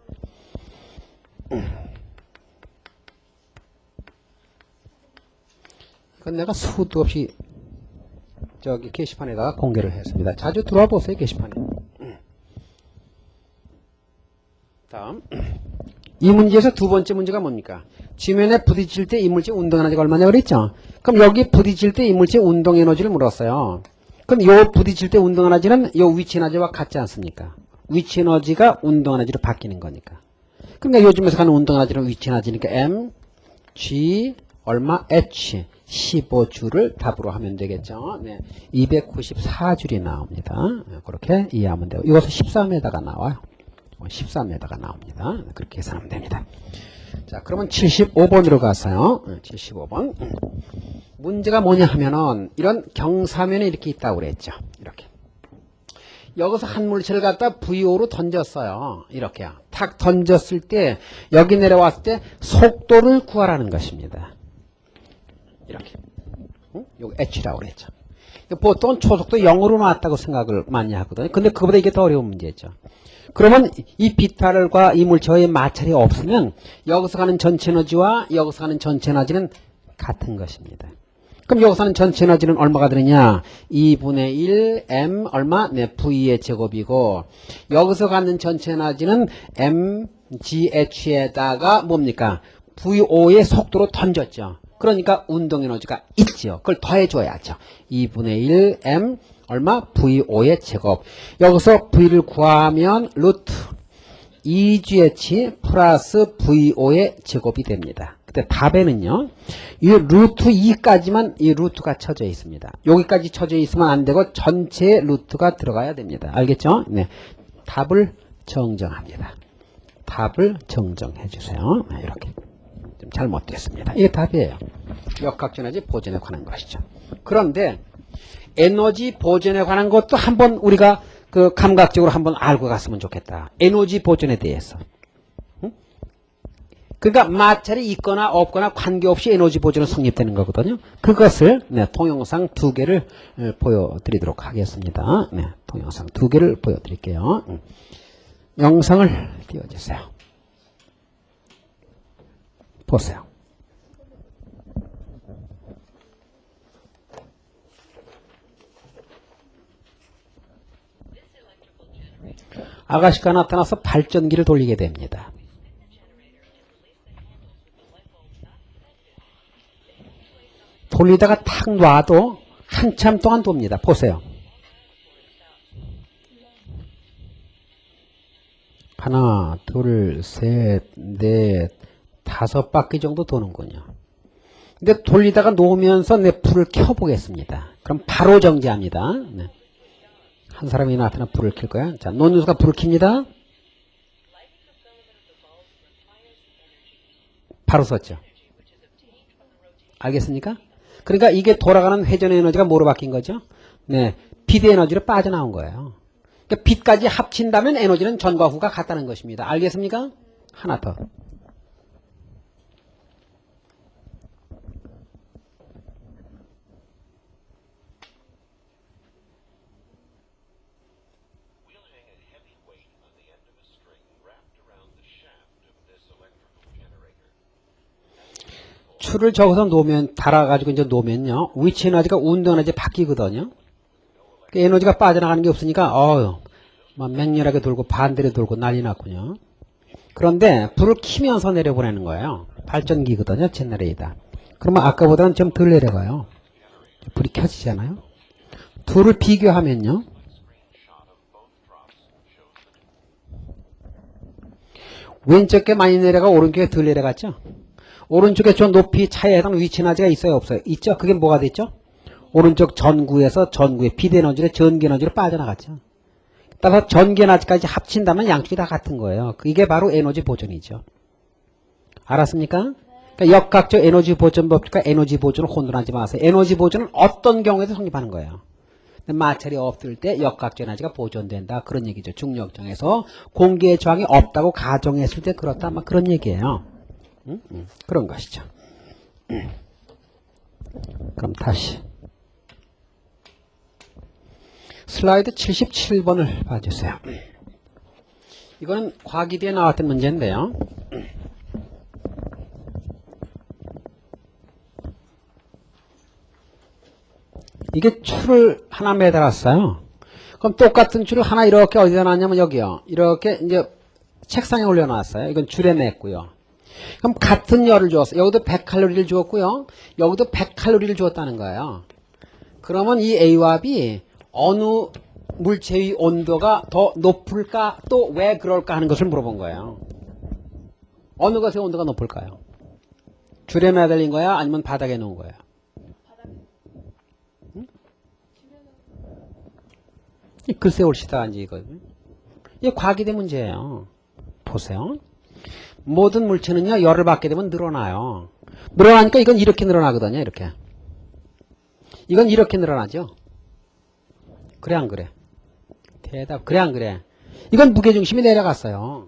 그건 내가 수도 없이 저기 게시판에다가 공개를 했습니다. 자주 들어와 보세요, 게시판에. 다음. 이 문제에서 두 번째 문제가 뭡니까? 지면에 부딪힐 때 이 물체 운동 에너지가 얼마냐 그랬죠? 그럼 여기 부딪힐 때 이 물체 운동 에너지를 물었어요. 그럼 요 부딪힐 때 운동 에너지는 요 위치 에너지와 같지 않습니까? 위치 에너지가 운동 에너지로 바뀌는 거니까. 그러니까 요즘에서 가는 운동 에너지는 위치 에너지니까 m, g, 얼마, h, 15줄을 답으로 하면 되겠죠. 네, 294줄이 나옵니다. 그렇게 이해하면 돼요. 이것은 13에다가 나와요. 13에다가 나옵니다. 그렇게 계산하면 됩니다. 자, 그러면 75번으로 가서요. 75번. 문제가 뭐냐 하면은 이런 경사면이 이렇게 있다고 그랬죠. 이렇게. 여기서 한 물체를 갖다 VO로 던졌어요. 이렇게요. 탁 던졌을 때 여기 내려왔을 때 속도를 구하라는 것입니다. 이렇게. 요거 H라고 그랬죠. 보통 초속도 0으로 나왔다고 생각을 많이 하거든요. 근데 그보다 이게 더 어려운 문제죠. 그러면 이 비탈과 이 물체의 마찰이 없으면 여기서 가는 전체 에너지와 여기서 가는 전체 에너지는 같은 것입니다. 그럼 여기서 가는 전체 에너지는 얼마가 되느냐? 2분의 1 m 얼마? 네, V의 제곱이고 여기서 가는 전체 에너지는 mgh에다가 뭡니까? VO의 속도로 던졌죠. 그러니까 운동 에너지가 있죠. 그걸 더해줘야죠. 2분의 1 m 얼마? VO의 제곱. 여기서 V를 구하면 루트 2GH 플러스 VO의 제곱이 됩니다. 그때 답에는요, 이 루트 2까지만 이 루트가 쳐져 있습니다. 여기까지 쳐져 있으면 안 되고 전체의 루트가 들어가야 됩니다. 알겠죠? 네. 답을 정정합니다. 답을 정정해 주세요. 네, 이렇게. 좀 잘못됐습니다. 이게 답이에요. 역학적 에너지 보존에 관한 것이죠. 그런데 에너지 보존에 관한 것도 한번 우리가 그 감각적으로 한번 알고 갔으면 좋겠다. 에너지 보존에 대해서. 응? 그러니까 마찰이 있거나 없거나 관계없이 에너지 보존은 성립되는 거거든요. 그것을 네, 동영상 2개를 보여드리도록 하겠습니다. 네, 동영상 2개를 보여드릴게요. 영상을 띄워주세요. 보세요. 아가씨가 나타나서 발전기를 돌리게 됩니다. 돌리다가 탁 놔도 한참 동안 돕니다. 보세요. 하나, 둘, 셋, 넷, 5바퀴 정도 도는군요. 근데 돌리다가 놓으면서 내 불을 켜보겠습니다. 그럼 바로 정지합니다. 네. 한 사람이 나타나 불을 켤 거야. 자, 놓는 순간 불을 켭니다. 바로 썼죠. 알겠습니까? 그러니까 이게 돌아가는 회전 에너지가 뭐로 바뀐 거죠? 네, 빛 에너지로 빠져나온 거예요. 그러니까 빛까지 합친다면 에너지는 전과 후가 같다는 것입니다. 알겠습니까? 하나 더. 줄을 저기서 놓으면, 달아가지고 이제 놓으면요, 위치 에너지가 운동 에너지 바뀌거든요. 그 에너지가 빠져나가는 게 없으니까, 막 맹렬하게 돌고 반대로 돌고 난리 났군요. 그런데 불을 키면서 내려보내는 거예요. 발전기거든요, 제너레이터. 그러면 아까보다는 좀 덜 내려가요. 불이 켜지잖아요. 둘을 비교하면요. 왼쪽 게 많이 내려가 오른쪽에 덜 내려갔죠? 오른쪽에 저 높이 차이에 해당하는 위치 에너지가 있어요, 없어요? 있죠? 그게 뭐가 됐죠? 오른쪽 전구에서 전구의 빛 에너지를 전기 에너지로 빠져나갔죠. 따라서 전기 에너지까지 합친다면 양쪽이 다 같은 거예요. 이게 바로 에너지 보존이죠. 알았습니까? 그러니까 역학적 에너지 보존 법칙과 에너지 보존을 혼돈하지 마세요. 에너지 보존은 어떤 경우에도 성립하는 거예요. 마찰이 없을 때 역학적 에너지가 보존된다. 그런 얘기죠. 중력정에서 공기의 저항이 없다고 가정했을 때 그렇다. 막 그런 얘기예요. 그런 것이죠. 그럼 다시 슬라이드 77번을 봐주세요. 이건 과기대에 나왔던 문제인데요. 이게 줄을 하나 매달았어요. 그럼 똑같은 줄을 하나 이렇게 어디다 놨냐면 여기요. 이렇게 이제 책상에 올려놨어요. 이건 줄에 냈고요. 그럼 같은 열을 주었어요. 여기도 100칼로리를 주었고요. 여기도 100칼로리를 주었다는 거예요. 그러면 이 A와 B 어느 물체의 온도가 더 높을까 또 왜 그럴까 하는 것을 물어본 거예요. 어느 것의 온도가 높을까요? 줄에 매달린 거야? 아니면 바닥에 놓은 거예요? 응? 글쎄 옳시다 이제 이거든요. 이게 과기대 문제예요. 보세요. 모든 물체는요, 열을 받게 되면 늘어나요. 늘어나니까 이건 이렇게 늘어나거든요, 이렇게. 이건 이렇게 늘어나죠. 그래, 안 그래? 대답, 그래, 안 그래? 이건 무게중심이 내려갔어요.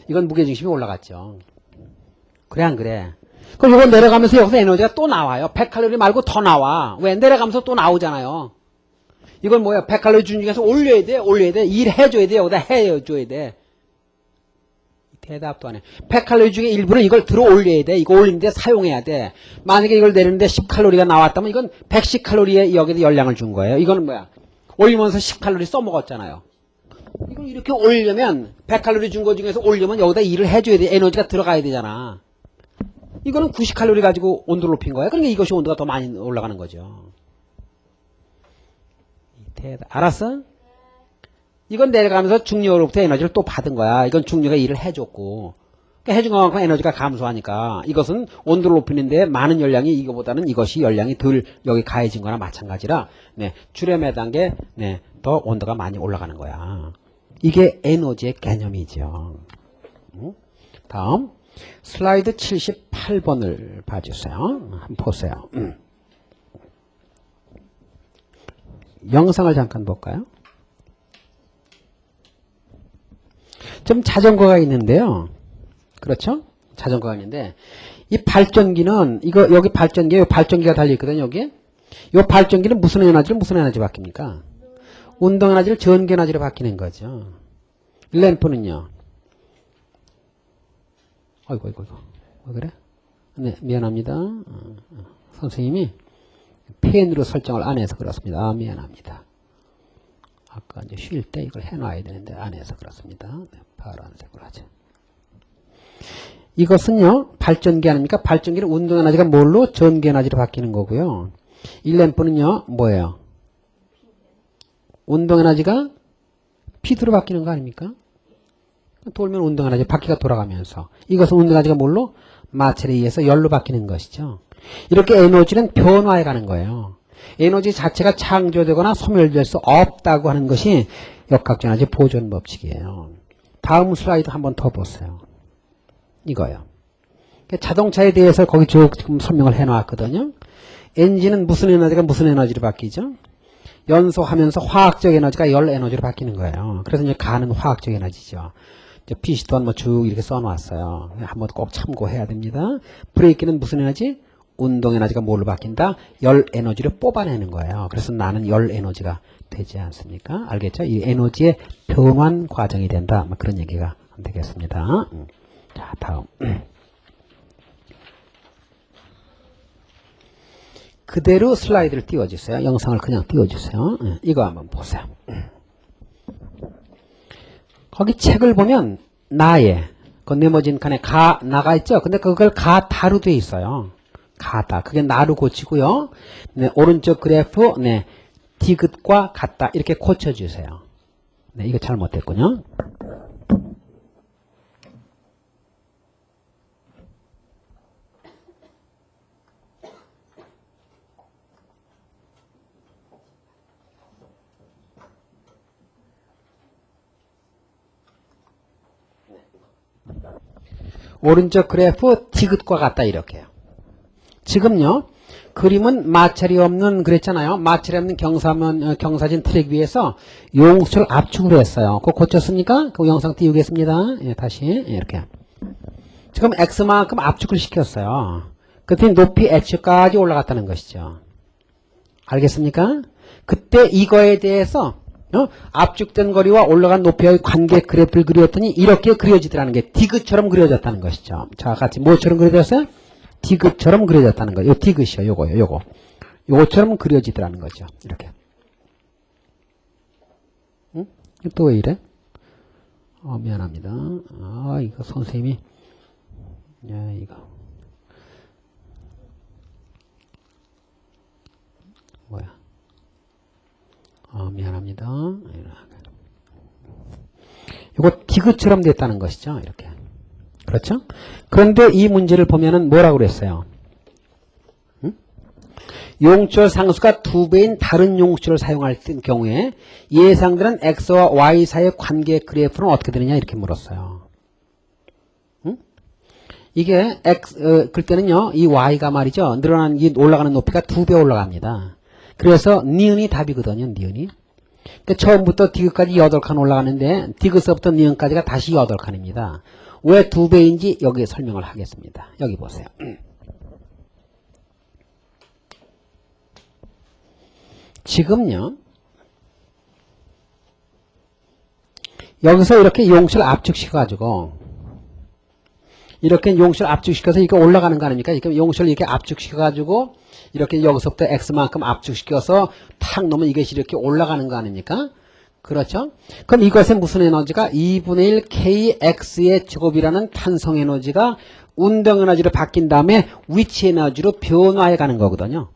이건 무게중심이 올라갔죠. 그래, 안 그래? 그럼 이거 내려가면서 여기서 에너지가 또 나와요. 100칼로리 말고 더 나와. 왜? 내려가면서 또 나오잖아요. 이건 뭐야? 100칼로리 준 중에서 올려야 돼, 올려야 돼. 일해줘야 돼, 여기다 해줘야 돼. 대답도 안 해. 100칼로리 중에 일부는 이걸 들어 올려야 돼. 이거 올리는데 사용해야 돼. 만약에 이걸 내리는데 10칼로리가 나왔다면 이건 110칼로리에 여기다 열량을 준 거예요. 이거는 뭐야? 올리면서 10칼로리 써먹었잖아요. 이걸 이렇게 올리려면 100칼로리 준 거 중에서 올리면 여기다 일을 해줘야 돼. 에너지가 들어가야 되잖아. 이거는 90칼로리 가지고 온도를 높인 거야. 그러니까 이것이 온도가 더 많이 올라가는 거죠. 대답. 알았어? 이건 내려가면서 중력으로부터 에너지를 또 받은 거야. 이건 중력의 일을 해줬고. 그러니까 해준 것만큼 에너지가 감소하니까 이것은 온도를 높이는데 많은 열량이 이거보다는 이것이 열량이 덜 여기 가해진 거나 마찬가지라 네, 주렴에 단계 네, 더 온도가 많이 올라가는 거야. 이게 에너지의 개념이죠. 다음 슬라이드 78번을 봐주세요. 한번 보세요. 영상을 잠깐 볼까요? 좀 자전거가 있는데요. 그렇죠? 자전거가 있는데 이 발전기는 이거 여기 발전기가 달려 있거든요. 여기 이 발전기는 무슨 에너지로 바뀝니까? 운동 에너지를 전기 에너지로 바뀌는 거죠. 램프는요. 아이고 왜 그래? 네, 미안합니다. 선생님이 펜으로 설정을 안 해서 그렇습니다. 아, 미안합니다. 아까 이제 쉴 때 이걸 해놔야 되는데 안 해서 그렇습니다. 네, 파란색으로 하죠. 이것은요, 발전기 아닙니까? 발전기는 운동 에너지가 뭘로? 전기 에너지로 바뀌는 거고요. 이 램프는요, 뭐예요? 운동 에너지가 피드로 바뀌는 거 아닙니까? 돌면 운동 에너지, 바퀴가 돌아가면서. 이것은 운동 에너지가 뭘로? 마찰에 의해서 열로 바뀌는 것이죠. 이렇게 에너지는 변화해 가는 거예요. 에너지 자체가 창조되거나 소멸될 수 없다고 하는 것이 역학적 에너지 보존 법칙이에요. 다음 슬라이드 한번 더 보세요. 이거요. 자동차에 대해서 거기 지금 설명을 해놨거든요. 엔진은 무슨 에너지로 바뀌죠? 연소하면서 화학적 에너지가 열 에너지로 바뀌는 거예요. 그래서 이제 가는 화학적 에너지죠. 피시톤 뭐 쭉 이렇게 써놨어요. 한번 꼭 참고해야 됩니다. 브레이크는 무슨 에너지? 운동 에너지가 뭘로 바뀐다? 열 에너지를 뽑아내는 거예요. 그래서 나는 열 에너지가 되지 않습니까? 알겠죠? 이 에너지의 변환 과정이 된다. 뭐 그런 얘기가 되겠습니다. 자, 다음. 그대로 슬라이드를 띄워주세요. 영상을 그냥 띄워주세요. 이거 한번 보세요. 거기 책을 보면 나의 그 네모진 칸에 나가 있죠. 근데 그걸 가다로 돼 있어요. 가다. 그게 나로 고치고요. 네, 오른쪽 그래프 네, 디귿과 같다 이렇게 고쳐주세요. 네, 이거 잘못됐군요. 오른쪽 그래프 디귿과 같다 이렇게요. 지금요. 그림은 마찰이 없는 그랬잖아요. 마찰이 없는 경사진 트랙 위에서 용수를 압축을 했어요. 그거 고쳤습니까? 그 영상 띄우겠습니다. 예, 다시 이렇게. 지금 X만큼 압축을 시켰어요. 그때 높이 H까지 올라갔다는 것이죠. 알겠습니까? 그때 이거에 대해서 압축된 거리와 올라간 높이의 관계 그래프를 그렸더니 이렇게 그려지더라는 게 디귿처럼 그려졌다는 것이죠. 자, 같이 뭐처럼 그려졌어요? 디귿처럼 그려졌다는 거예요. 요 디귿이요. 요거요. 요거처럼 그려지더라는 거죠. 이렇게. 응? 또 왜 이래? 미안합니다. 이거 선생님이 이거 뭐야? 미안합니다. 이거 디귿처럼 됐다는 것이죠. 이렇게. 그렇죠? 그런데 이 문제를 보면은 뭐라고 그랬어요? 용출 상수가 2배인 다른 용출을 사용할 경우에 예상되는 X와 Y 사이의 관계 그래프는 어떻게 되느냐 이렇게 물었어요. 이게 그럴 때는요, 이 Y가 말이죠. 늘어나는, 올라가는 높이가 2배 올라갑니다. 그래서 니은이 답이거든요, 니은이. 그러니까 처음부터 디귿까지 8칸 올라가는데, 디귿서부터 니은까지가 다시 8칸입니다. 왜 2배인지 여기 설명을 하겠습니다. 여기 보세요. 지금요, 여기서 이렇게 용실 압축시켜가지고, 이렇게 용실 압축시켜서 이거 올라가는 거 아닙니까? 이렇게 용실 이렇게 압축시켜가지고, 이렇게 여기서부터 X만큼 압축시켜서 탁 놓으면 이것이 이렇게 올라가는 거 아닙니까? 그렇죠? 그럼 이것의 무슨 에너지가 2분의 1 kx의 제곱이라는 탄성 에너지가 운동 에너지로 바뀐 다음에 위치 에너지로 변화해 가는 거거든요.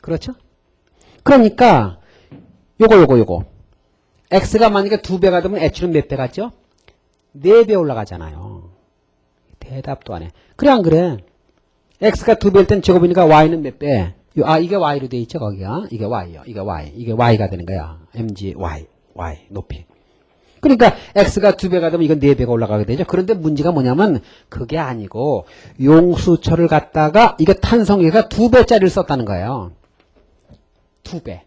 그렇죠? 그러니까 요거 x가 만약에 2배가 되면 h는 몇 배 같죠? 4배 올라가잖아요. 대답도 안 해. 그래 안 그래? x가 2배일 땐 제곱이니까 y는 몇 배? 이게 y로 돼 있죠 거기가. 이게 y요. 이게 y. 이게 y가 되는 거야. mg y. y 높이. 그러니까 x가 2배가 되면 이건 4배가 올라가게 되죠. 그런데 문제가 뭐냐면 그게 아니고 용수철을 갖다가 이게 탄성계가 2배짜리를 썼다는 거예요. 2배.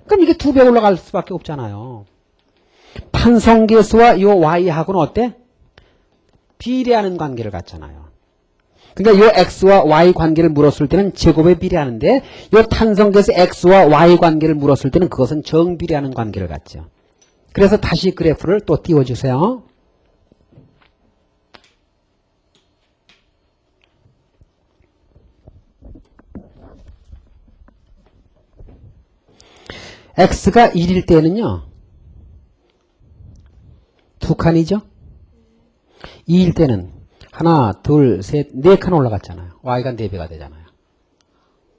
그럼 이게 2배 올라갈 수밖에 없잖아요. 탄성계수와 이 y하고는 어때? 비례하는 관계를 갖잖아요. 그러니까 이 x와 y 관계를 물었을 때는 제곱에 비례하는데 이 탄성계수 x와 y 관계를 물었을 때는 그것은 정비례하는 관계를 갖죠. 그래서 다시 그래프를 또 띄워주세요. x가 1일 때는요. 두 칸이죠. 2일 때는 하나, 둘, 셋, 4칸 올라갔잖아요. y가 4배가 되잖아요.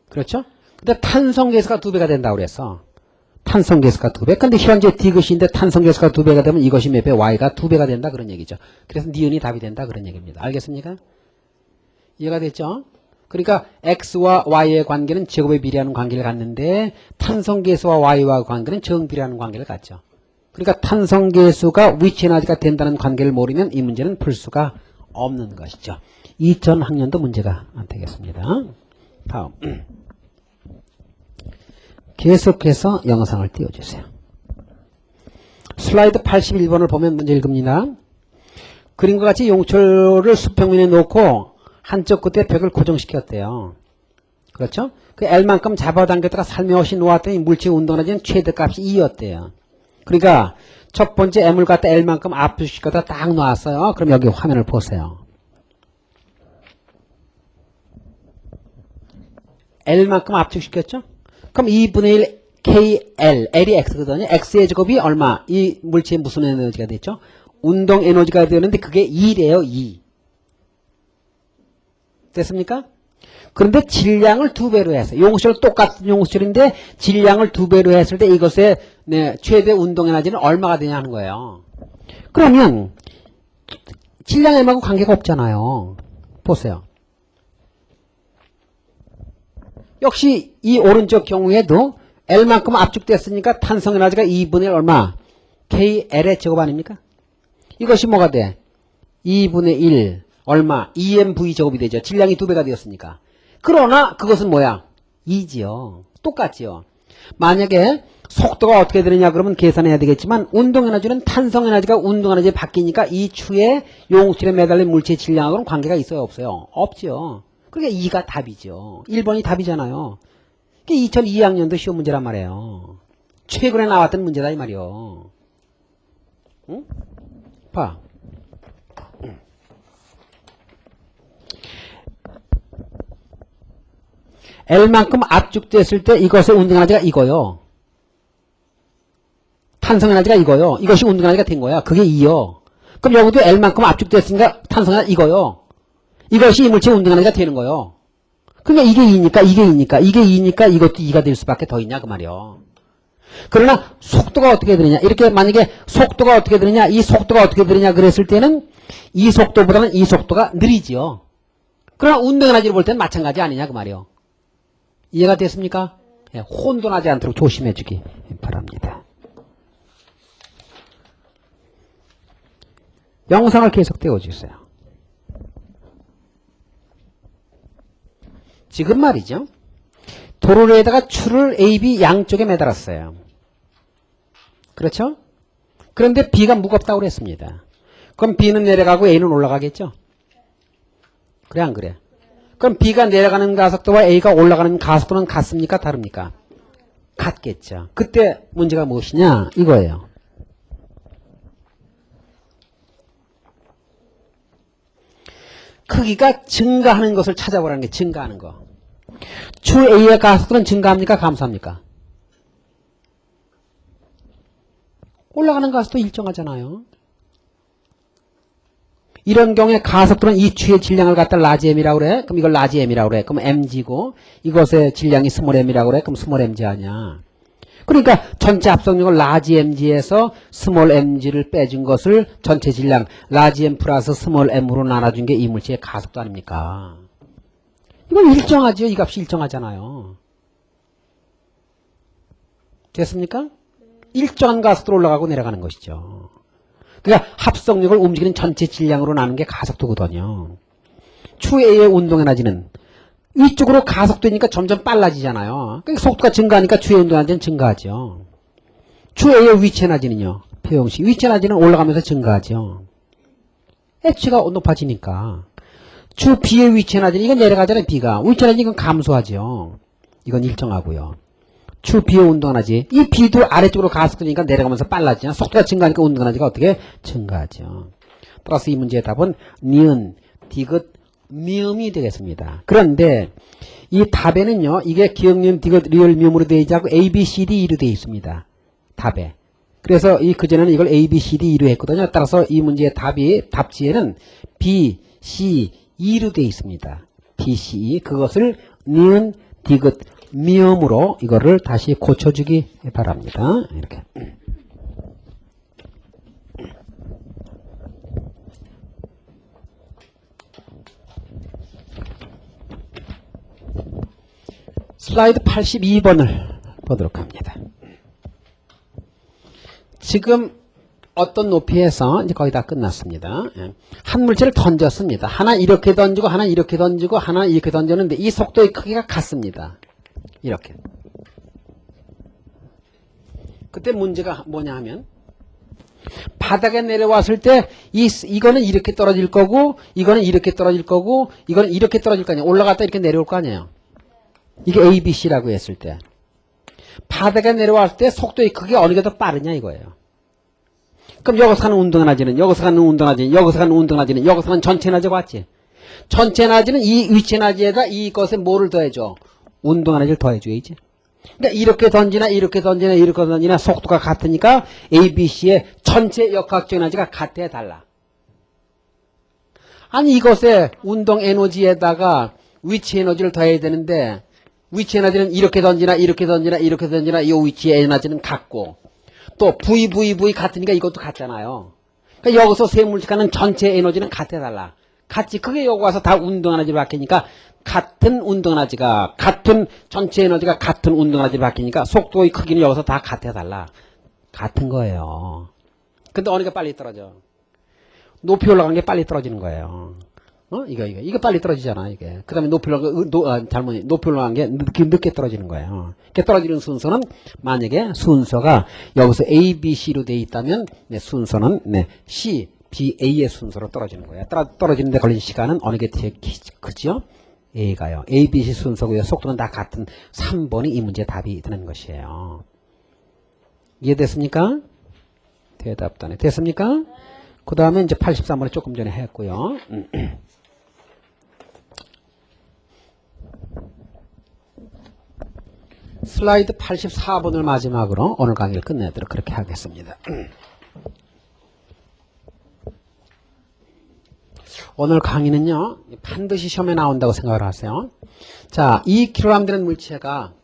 그렇죠? 근데 탄성계수가 2배가 된다고 그랬어. 탄성계수가 2배. 근데 현재 디귿인데 탄성계수가 2배가 되면 이것이 몇 배? y가 2배가 된다 그런 얘기죠. 그래서 니은이 답이 된다 그런 얘기입니다. 알겠습니까? 이해가 됐죠? 그러니까 x와 y의 관계는 제곱에 비례하는 관계를 갖는데 탄성계수와 y와 관계는 정비례하는 관계를 갖죠. 그러니까 탄성계수가 위치 에너지가 된다는 관계를 모르면 이 문제는 풀 수가 없는 것이죠. 2000학년도 문제가 안 되겠습니다. 다음. 계속해서 영상을 띄워주세요. 슬라이드 81번을 보면 문제 읽습니다. 그림과 같이 용철을 수평면에 놓고 한쪽 끝에 벽을 고정시켰대요. 그렇죠? 그 L만큼 잡아당겼다가 살며시 놓았더니 물질 운동하는 최대값이 2였대요. 그러니까 첫 번째 M을 갖다 L만큼 압축시켰다 딱 놨어요. 그럼 여기 화면을 보세요. L만큼 압축시켰죠? 그럼 2분의 1 KL, L이 X거든요. X의 제곱이 얼마? 이 물체에 무슨 에너지가 됐죠? 운동 에너지가 되는데 그게 2래요, 2. 됐습니까? 그런데 질량을 2배로 해서 용수철 똑같은 용수철인데 질량을 2배로 했을 때 이것의 최대 운동 에너지는 얼마가 되냐 하는 거예요. 그러면 질량 M하고 관계가 없잖아요. 보세요. 역시 이 오른쪽 경우에도 L만큼 압축됐으니까 탄성 에너지가 2분의 1 얼마? KL의 제곱 아닙니까? 이것이 뭐가 돼? 2분의 1 얼마? 2mv 제곱이 되죠. 질량이 2배가 되었으니까. 그러나 그것은 뭐야? 2지요. 똑같지요. 만약에 속도가 어떻게 되느냐 그러면 계산해야 되겠지만 운동에너지는 탄성에너지가 운동에너지에 바뀌니까 이 추에 용수철에 매달린 물체의 질량하고는 관계가 있어요? 없어요? 없죠. 그러니까 2가 답이죠. 1번이 답이잖아요. 그게 2002학년도 시험 문제란 말이에요. 최근에 나왔던 문제다 이 말이요. 응? 봐. L만큼 압축됐을 때 이것의 운동에너지가 이거요. 탄성에너지가 이거요. 이것이 운동에너지가 된 거야. 그게 2요. 그럼 여기도 L만큼 압축됐으니까 탄성에너지 이거요. 이것이 이 물체의 운동에너지가 되는 거요. 그러니까 이게 2니까 이게 2니까 이게 2니까 이것도 2가 될 수밖에 더 있냐 그 말이요. 그러나 속도가 어떻게 되느냐. 이렇게 만약에 속도가 어떻게 되느냐. 이 속도가 어떻게 되느냐 그랬을 때는 이 속도보다는 이 속도가 느리지요. 그러나 운동에너지를 볼 때는 마찬가지 아니냐 그 말이요. 이해가 됐습니까? 예, 혼돈하지 않도록 조심해 주기 바랍니다. 영상을 계속 띄워주세요. 지금 말이죠. 도로에다가 줄을 A, B 양쪽에 매달았어요. 그렇죠? 그런데 B가 무겁다고 그랬습니다. 그럼 B는 내려가고 A는 올라가겠죠? 그래 안 그래? 그럼 B가 내려가는 가속도와 A가 올라가는 가속도는 같습니까? 다릅니까? 같겠죠. 그때 문제가 무엇이냐? 이거예요. 크기가 증가하는 것을 찾아보라는 게 증가하는 거. 주 A의 가속도는 증가합니까? 감소합니까? 올라가는 가속도 일정하잖아요. 이런 경우에 가속도는 이 추의 질량을 갖다 라지 m이라고 그래. 그럼 이걸 라지 m이라고 그래. 그럼 mg고 이것의 질량이 스몰 m이라고 그래. 그럼 스몰 mg 아니야. 그러니까 전체 합성력을 라지 mg에서 스몰 mg를 빼준 것을 전체 질량 라지 m 플러스 스몰 m으로 나눠준 게 이 물체의 가속도 아닙니까? 이건 일정하죠. 이 값이 일정하잖아요. 됐습니까? 일정한 가속도로 올라가고 내려가는 것이죠. 그러니까 합성력을 움직이는 전체 질량으로 나누는 게 가속도거든요. 추 A의 운동 에너지는 위쪽으로 가속되니까 점점 빨라지잖아요. 그러니까 속도가 증가하니까 추의 운동 에너지는 증가하죠. 추 A의 위치 에너지는요. 표형식 위치 에너지는 올라가면서 증가하죠. H가 높아지니까. 추 B의 위치 에너지는 이건 내려가잖아요. B가. 위치 에너지 이건 감소하죠. 이건 일정하고요. 추 B의 운동 에너지. 이 B도 아래쪽으로 가속되니까 내려가면서 빨라지죠. 속도가 증가하니까 운동 에너지가 어떻게 증가하죠. 따라서 이 문제의 답은 니은, 디귿, 미음이 되겠습니다. 그런데 이 답에는요. 이게 기억니은, 디귿, 리을, 미음으로 되어 있지 않고 A, B, C, D, E로 되어 있습니다. 답에. 그래서 이 그전에는 이걸 A, B, C, D, E로 했거든요. 따라서 이 문제의 답이 답지에는 B, C, E로 되어 있습니다. B, C, E. 그것을 니은, 디귿, 미음으로 이거를 다시 고쳐주기 바랍니다. 이렇게. 슬라이드 82번을 보도록 합니다. 지금 어떤 높이에서 이제 거의 다 끝났습니다. 한 물체를 던졌습니다. 하나 이렇게 던지고 하나 이렇게 던지고 하나 이렇게 던졌는데 이 속도의 크기가 같습니다. 이렇게. 그때 문제가 뭐냐 하면 바닥에 내려왔을 때 이거는 이렇게 떨어질 거고 이거는 이렇게 떨어질 거고 이거는 이렇게 떨어질 거 아니에요. 올라갔다 이렇게 내려올 거 아니에요. 이게 A, B, C라고 했을 때 바닥에 내려왔을 때 속도의 크기가 어느 게 더 빠르냐 이거예요. 그럼 여기서 가는 운동 에너지는 여기서 가는 운동 에너지는 여기서 가는 운동 에너지는 여기서 가는 전체 에너지가 왔지. 전체 에너지는 이 위치 에너지에다 이것에 뭐를 더해줘? 운동 에너지를 더해줘야지. 그러니까 이렇게 던지나 이렇게 던지나 이렇게 던지나 속도가 같으니까 A, B, C의 전체 역학적 에너지가 같아 달라. 아니 이것에 운동 에너지에다가 위치 에너지를 더해야 되는데 위치 에너지는 이렇게 던지나 이렇게 던지나 이렇게 던지나 이 위치의 에너지는 같고 또 V 같으니까 이것도 같잖아요. 그러니까 여기서 세 물체가는 전체 에너지는 같아 달라. 같이 그게 여기 와서 다 운동 에너지로 바뀌니까 같은 운동 에너지가 같은 전체 에너지가 같은 운동 에너지로 바뀌니까 속도의 크기는 여기서 다 같아 달라. 같은 거예요. 근데 어느 게 빨리 떨어져? 높이 올라간 게 빨리 떨어지는 거예요. 이거 빨리 떨어지잖아, 이게. 그 다음에 높이 올라간 게 늦게 떨어지는 거예요. 이렇게 떨어지는 순서는, 만약에 순서가 여기서 A, B, C로 되어 있다면, 순서는, C, B, A의 순서로 떨어지는 거예요. 떨어지는데 걸린 시간은 어느 게 제일 크죠? A가요. A, B, C 순서고요. 속도는 다 같은 3번이 이 문제의 답이 되는 것이에요. 이해됐습니까? 대답도 안 해. 됐습니까? 그 다음에 이제 83번에 조금 전에 했고요. 슬라이드 84번을 마지막으로 오늘 강의를 끝내도록 그렇게 하겠습니다. 오늘 강의는요, 반드시 시험에 나온다고 생각을 하세요. 자, 2kg 되는 물체가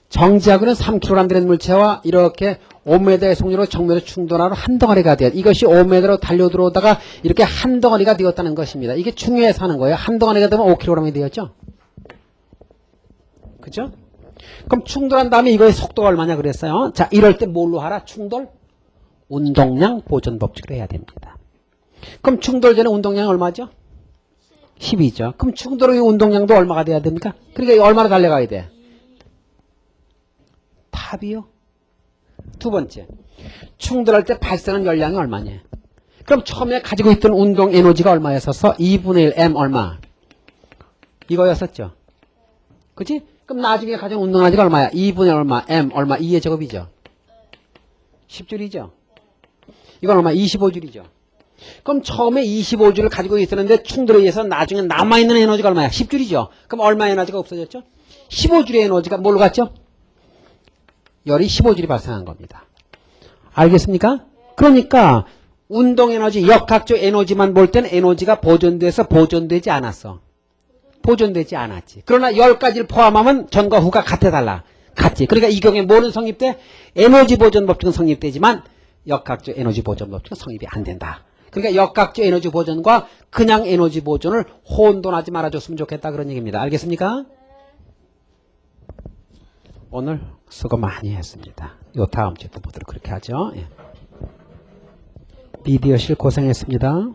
정지하고는 3kg 되는 물체와 이렇게 5m의 속력으로 정면으로 충돌하러 한 덩어리가 돼요. 이것이 5m로 달려 들어오다가 이렇게 한 덩어리가 되었다는 것입니다. 이게 중요해서 하는 거예요. 한 덩어리가 되면 5kg이 되었죠. 그죠? 그럼 충돌한 다음에 이거의 속도가 얼마냐 그랬어요. 자, 이럴 때 뭘로 하라? 충돌? 운동량 보존 법칙으로 해야 됩니다. 그럼 충돌 전에 운동량이 얼마죠? 10이죠. 그럼 충돌 후 운동량도 얼마가 돼야 됩니까? 그러니까 얼마나 달려가야 돼? 답이요. 두 번째, 충돌할 때 발생하는 열량이 얼마냐? 그럼 처음에 가지고 있던 운동 에너지가 얼마였었어? 2분의 1 m 얼마? 이거였었죠. 그치? 그럼 나중에 가진 운동 에너지가 얼마야? 2분의 1 얼마? m 얼마? 2의 제곱이죠. 10줄이죠. 이건 얼마? 25줄이죠. 그럼 처음에 25줄을 가지고 있었는데 충돌에 의해서 나중에 남아있는 에너지가 얼마야? 10줄이죠. 그럼 얼마 에너지가 없어졌죠? 15줄의 에너지가 뭘로 갔죠? 열이 15줄이 발생한 겁니다. 알겠습니까? 그러니까 운동 에너지, 역학적 에너지만 볼 때는 에너지가 보존돼서 보존되지 않았어. 보존되지 않았지. 그러나 10가지를 포함하면 전과 후가 같아 달라. 같지. 그러니까 이 경우에 뭐는 성립돼? 에너지 보존 법칙은 성립되지만 역학적 에너지 보존 법칙은 성립이 안 된다. 그러니까 역학적 에너지 보존과 그냥 에너지 보존을 혼돈하지 말아줬으면 좋겠다 그런 얘기입니다. 알겠습니까? 오늘 수고 많이 했습니다. 요 다음 주에 또 보도록 그렇게 하죠. 예. 미디어실 고생했습니다.